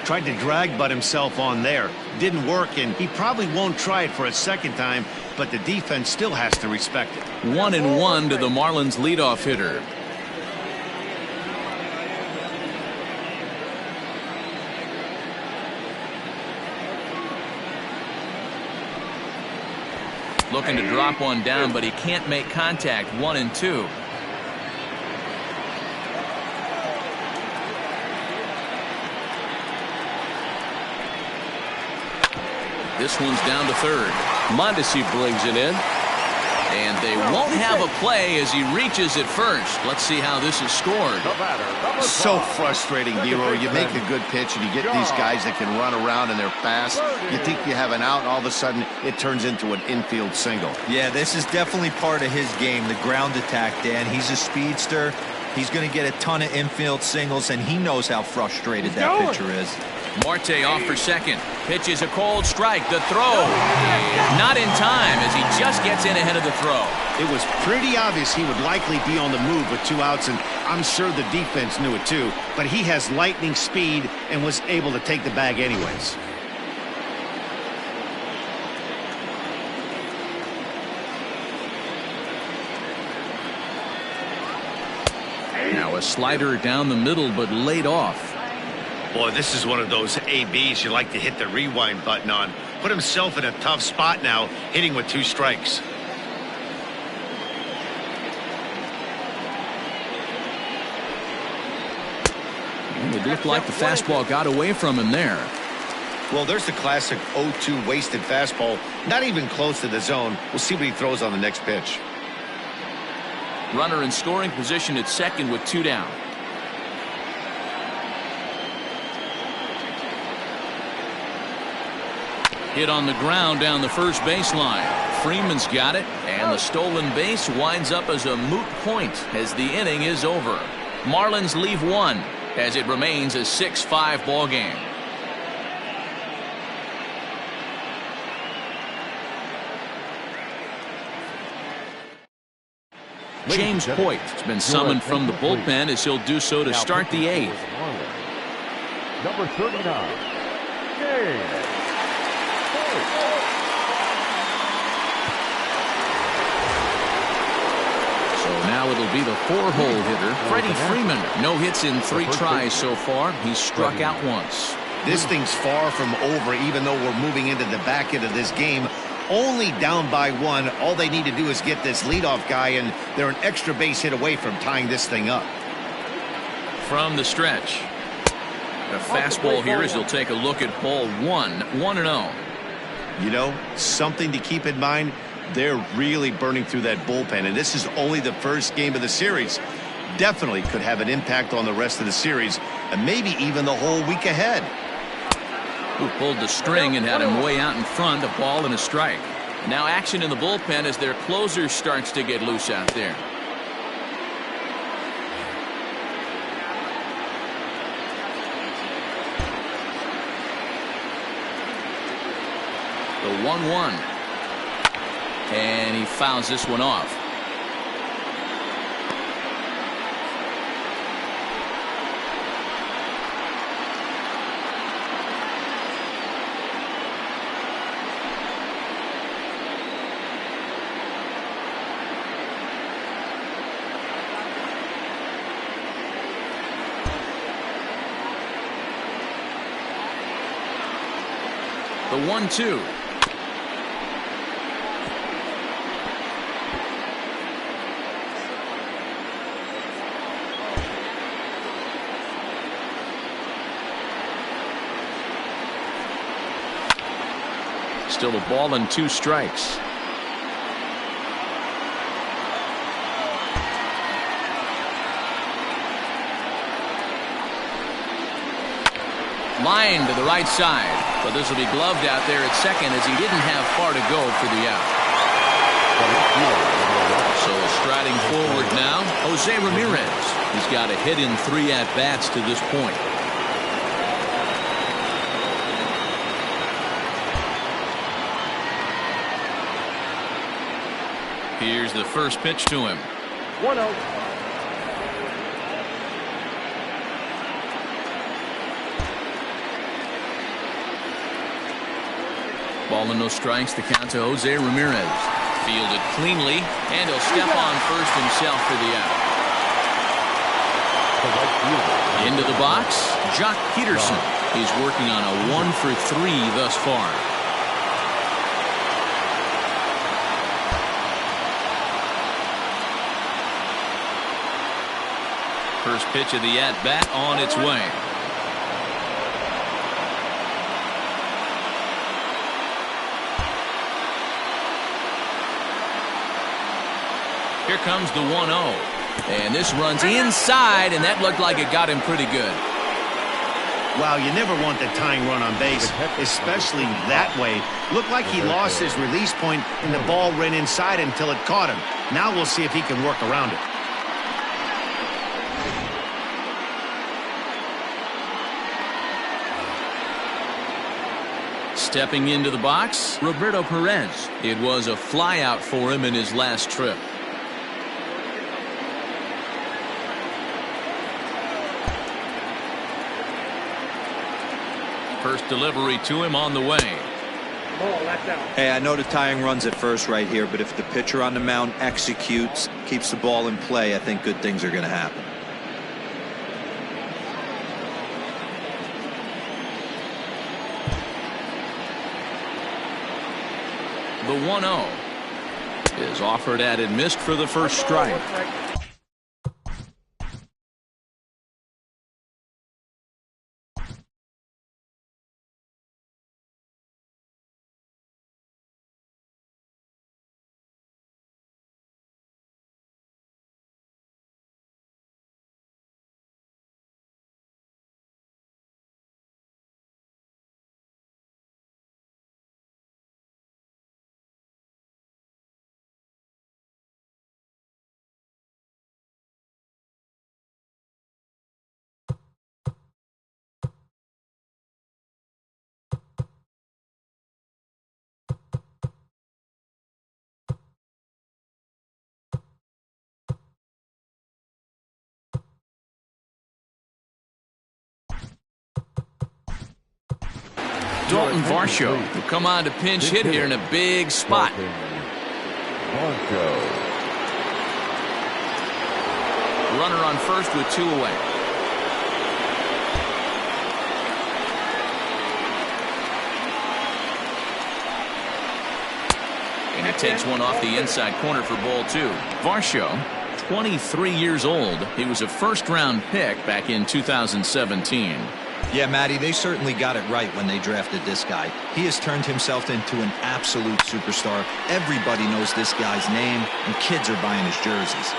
Tried to drag butt himself on there. Didn't work, and he probably won't try it for a second time, but the defense still has to respect it. 1-1 to the Marlins leadoff hitter. Looking to drop one down, but he can't make contact. 1-2. This one's down to third. Mondesi brings it in. And they won't have a play as he reaches it first. Let's see how this is scored. So frustrating, Dero. You make a good pitch and you get these guys that can run around and they're fast. You think you have an out, and all of a sudden it turns into an infield single. Yeah, this is definitely part of his game, the ground attack, Dan. He's a speedster. He's going to get a ton of infield singles, and he knows how frustrated that pitcher is. Marte off for second. Pitches a cold strike. The throw. Not in time as he just gets in ahead of the throw. It was pretty obvious he would likely be on the move with 2 outs, and I'm sure the defense knew it too. But he has lightning speed and was able to take the bag anyways. Now a slider down the middle, but laid off. Boy, this is one of those ABs you like to hit the rewind button on. Put himself in a tough spot now, hitting with 2 strikes. It looked like the fastball got away from him there. Well, there's the classic 0-2 wasted fastball. Not even close to the zone. We'll see what he throws on the next pitch. Runner in scoring position at second with 2 down. Hit on the ground down the first baseline. Freeman's got it, and the stolen base winds up as a moot point as the inning is over. Marlins leave 1 as it remains a 6-5 ball game. James Hoyt has been summoned from the bullpen as he'll do so to start the 8th. Number 39. James. So now it'll be the 4-hole hitter, Freddy Freeman. No hits in 3 tries so far. He's struck out once. This thing's far from over, even though we're moving into the back end of this game. Only down by 1. All they need to do is get this leadoff guy, and they're an extra base hit away from tying this thing up. From the stretch. A fastball here as he'll take a look at ball 1. 1-0. You know, something to keep in mind, they're really burning through that bullpen, and this is only the first game of the series. Definitely could have an impact on the rest of the series, and maybe even the whole week ahead. Who pulled the string and had him way out in front, a ball and a strike. Now action in the bullpen as their closer starts to get loose out there. The 1-1. And he fouls this one off. The 1-2. Still a ball and 2 strikes. Line to the right side, but this will be gloved out there at second as he didn't have far to go for the out. So striding forward now, Jose Ramirez. He's got a hit in 3 at-bats to this point. Here's the first pitch to him. 1-0. Ball and no strikes, the count to Jose Ramirez. Fielded cleanly, and he'll step on first himself for the out. Into the box, Jock Peterson. He's working on a 1 for 3 thus far. First pitch of the at-bat on its way. Here comes the 1-0. And this runs inside, and that looked like it got him pretty good. Wow, you never want the tying run on base, especially that way. Looked like he lost his release point, and the ball ran inside until it caught him. Now we'll see if he can work around it. Stepping into the box, Roberto Perez. It was a flyout for him in his last trip. First delivery to him on the way. Hey, I know the tying run's at first right here, but if the pitcher on the mound executes, keeps the ball in play, I think good things are going to happen. The 1-0 is offered at and missed for the first strike. Dalton Varsho will come on to pinch hit here in a big spot. Runner on first with 2 away. And he takes one off the inside corner for ball 2. Varsho, 23 years old. He was a first-round pick back in 2017. Yeah, Matty, they certainly got it right when they drafted this guy. He has turned himself into an absolute superstar. Everybody knows this guy's name, and kids are buying his jerseys.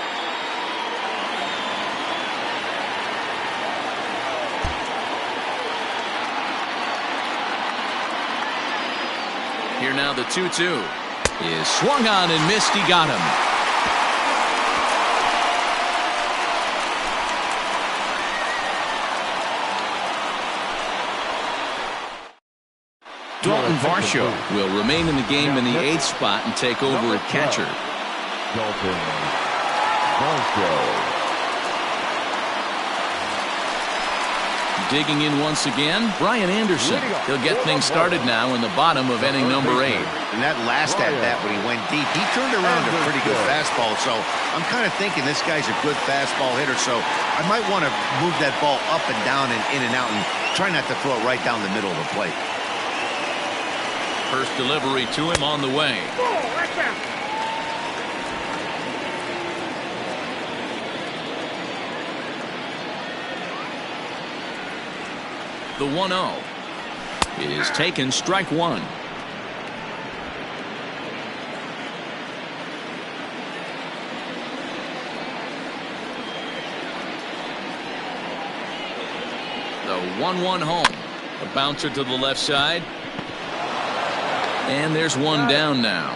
Here now the 2-2 is swung on and missed. He got him. Dalton Varsho will remain in the game in the 8th spot and take over at catcher. Dalton Varsho. Digging in once again, Brian Anderson. He'll get things started now in the bottom of inning number 8. And that last at-bat when he went deep, he turned around a pretty good fastball. So I'm kind of thinking this guy's a good fastball hitter. So I might want to move that ball up and down and in and out and try not to throw it right down the middle of the plate. First delivery to him on the way. The 1-0 is taken, strike 1. The 1-1 home. A bouncer to the left side. And there's one down now.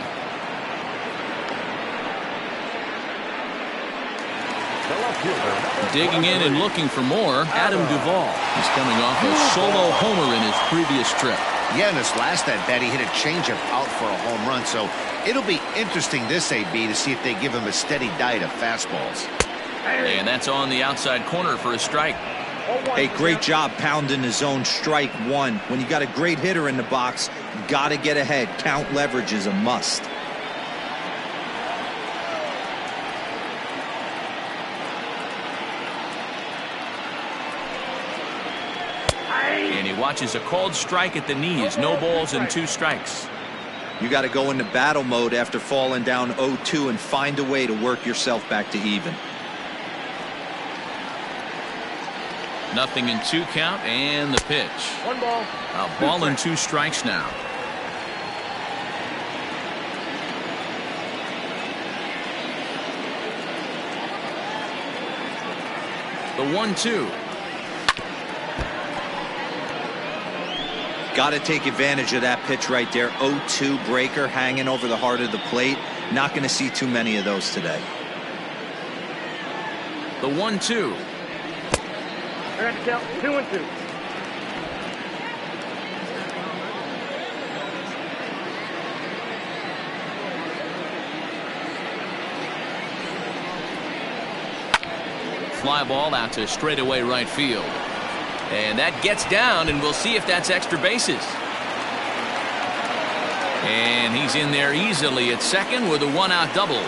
Digging in and looking for more, Adam Duvall. He's coming off a solo homer in his previous trip. Yeah, in this last at-bat, he hit a changeup out for a home run. So it'll be interesting this AB to see if they give him a steady diet of fastballs. And that's on the outside corner for a strike. Hey, great job pounding the zone, strike 1. When you got a great hitter in the box, got to get ahead. Count leverage is a must. And he watches a called strike at the knees. No balls and 2 strikes. You got to go into battle mode after falling down 0-2 and find a way to work yourself back to even. 0-2 count and the pitch. 1 ball. A ball and 2 strikes now. The 1-2. Got to take advantage of that pitch right there. 0-2 breaker hanging over the heart of the plate. Not going to see too many of those today. The 1-2. They're at the count 2-2. Fly ball out to straightaway right field. And that gets down, and we'll see if that's extra bases. And he's in there easily at second with a 1-out double.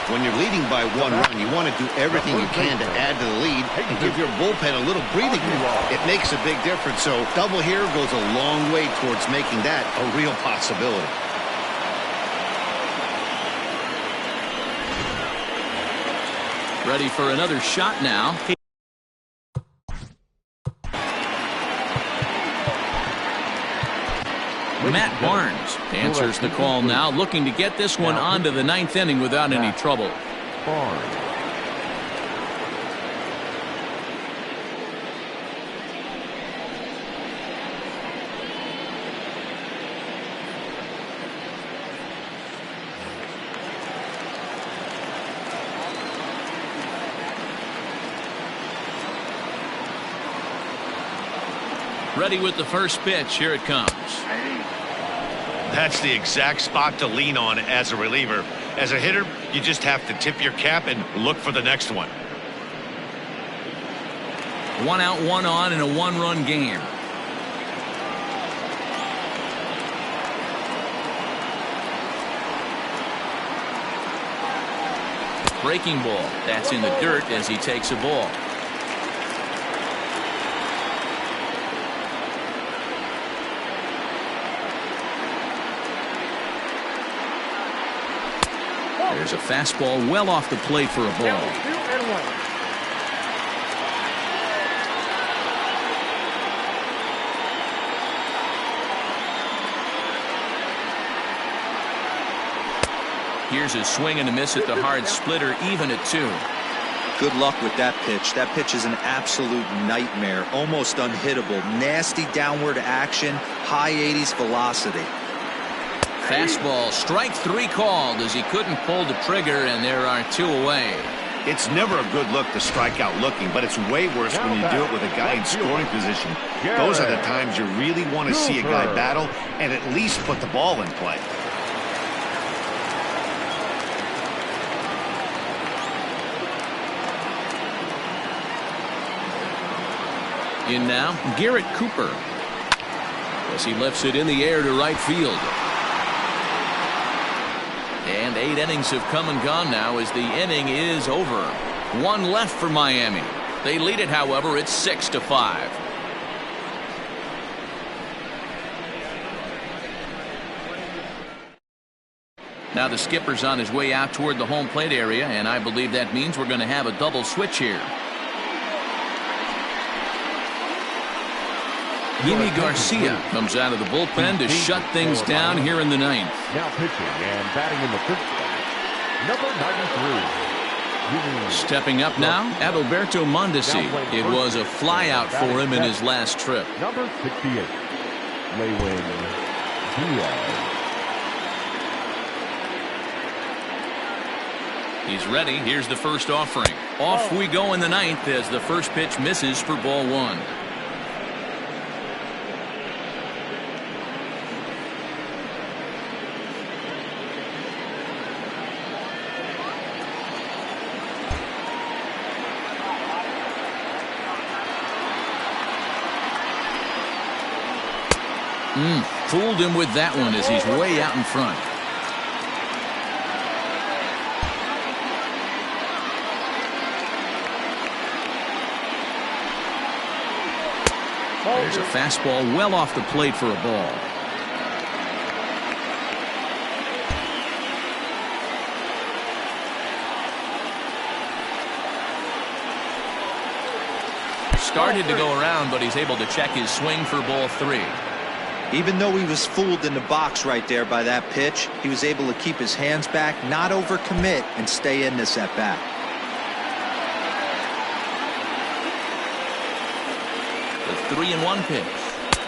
When you're leading by 1 run, you want to do everything you can to add to the lead and give your bullpen a little breathing room. It makes a big difference, so double here goes a long way towards making that a real possibility. Ready for another shot now. Matt Barnes answers the call now, looking to get this one onto the 9th inning without any trouble. Barnes. Ready with the first pitch. Here it comes. That's the exact spot to lean on as a reliever. As a hitter, you just have to tip your cap and look for the next one. 1 out, 1 on in a 1-run game. Breaking ball. That's in the dirt as he takes a ball. There's a fastball well off the plate for a ball. 2-1. Here's a swing and a miss at the hard splitter, even at 2. Good luck with that pitch. That pitch is an absolute nightmare. Almost unhittable. Nasty downward action. High 80s velocity. Fastball, strike 3 called as he couldn't pull the trigger, and there are 2 away. It's never a good look to strike out looking, but it's way worse when you do it with a guy in scoring position. Those are the times you really want to see a guy battle and at least put the ball in play. In now, Garrett Cooper, as he lifts it in the air to right field. And 8 innings have come and gone now as the inning is over. 1 left for Miami. They lead it, however, it's 6-5. Now the skipper's on his way out toward the home plate area, and I believe that means we're going to have a double switch here. Jimmy Garcia comes out of the bullpen to shut things down here in the 9th. Now pitching and batting in the 5th spot, number 93. Stepping up now, Adalberto Mondesi. It was a flyout for him in his last trip. Number 68, Lewin Diaz. He's ready. Here's the first offering. Off we go in the 9th as the first pitch misses for ball 1. Fooled him with that one as he's way out in front. There's a fastball well off the plate for a ball. Started to go around, but he's able to check his swing for ball 3. Even though he was fooled in the box right there by that pitch, he was able to keep his hands back, not overcommit, and stay in this at bat. The 3-1 pitch.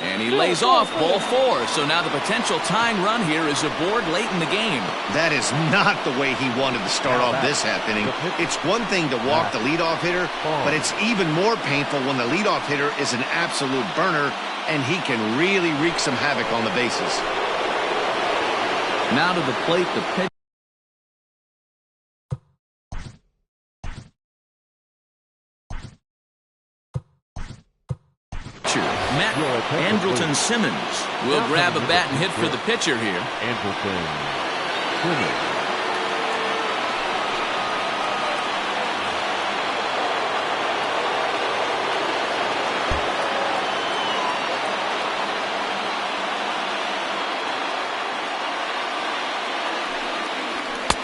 And he lays off ball 4. So now the potential tying run here is aboard late in the game. That is not the way he wanted to start off this half inning. It's one thing to walk the leadoff hitter, but it's even more painful when the leadoff hitter is an absolute burner, and he can really wreak some havoc on the bases. Now to the plate, the pitch. Matt Andrelton Simmons will grab a bat and hit for the pitcher here. Andrelton Simmons.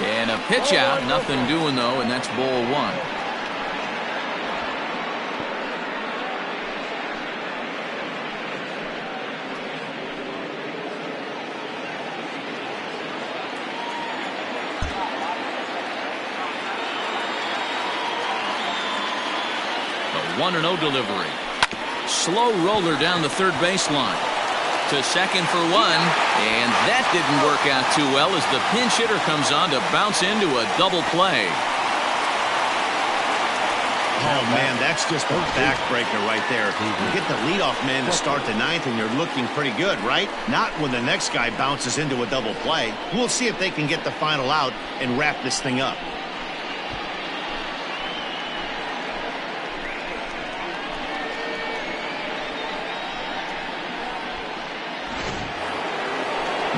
And a pitch out, nothing doing though, and that's ball 1. A 1-0 delivery. Slow roller down the third baseline. To second for 1, and that didn't work out too well as the pinch hitter comes on to bounce into a double play. Oh, man, that's just a backbreaker right there. You get the leadoff man to start the 9th, and you're looking pretty good, right? Not when the next guy bounces into a double play. We'll see if they can get the final out and wrap this thing up.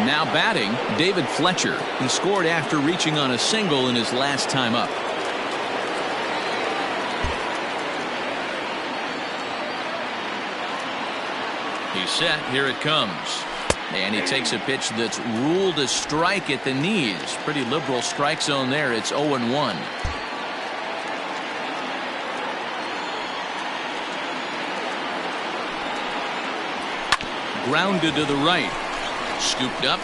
Now batting, David Fletcher. He scored after reaching on a single in his last time up. He's set. Here it comes. And he takes a pitch that's ruled a strike at the knees. Pretty liberal strike zone there. It's 0-1. Grounded to the right. Scooped up.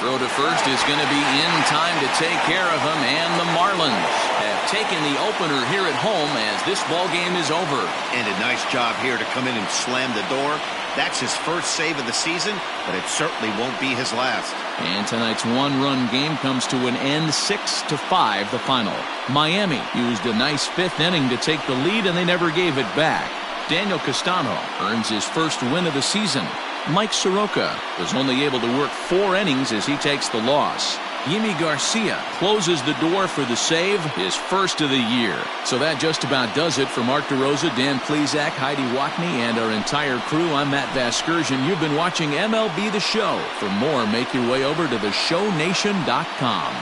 Throw to first is going to be in time to take care of him, and the Marlins have taken the opener here at home as this ball game is over. And a nice job here to come in and slam the door. That's his first save of the season, but it certainly won't be his last. And tonight's one-run game comes to an end, 6-5 the final. Miami used a nice 5th inning to take the lead, and they never gave it back. Daniel Castano earns his first win of the season. Mike Soroka was only able to work 4 innings as he takes the loss. Yimi Garcia closes the door for the save, his first of the year. So that just about does it for Mark DeRosa, Dan Plesac, Heidi Watney, and our entire crew. I'm Matt Vasgersian. You've been watching MLB The Show. For more, make your way over to theshownation.com.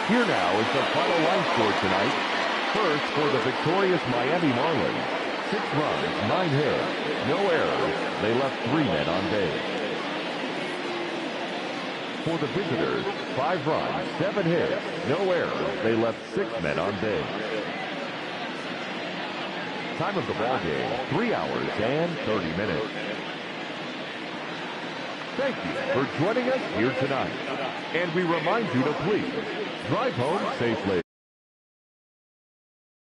Here now is the final line score tonight. First, for the victorious Miami Marlins, 6 runs, 9 hits, no errors. They left 3 men on base. For the visitors, 5 runs, 7 hits, no errors. They left 6 men on base. Time of the ball game, 3 hours and 30 minutes. Thank you for joining us here tonight. And we remind you to please drive home safely.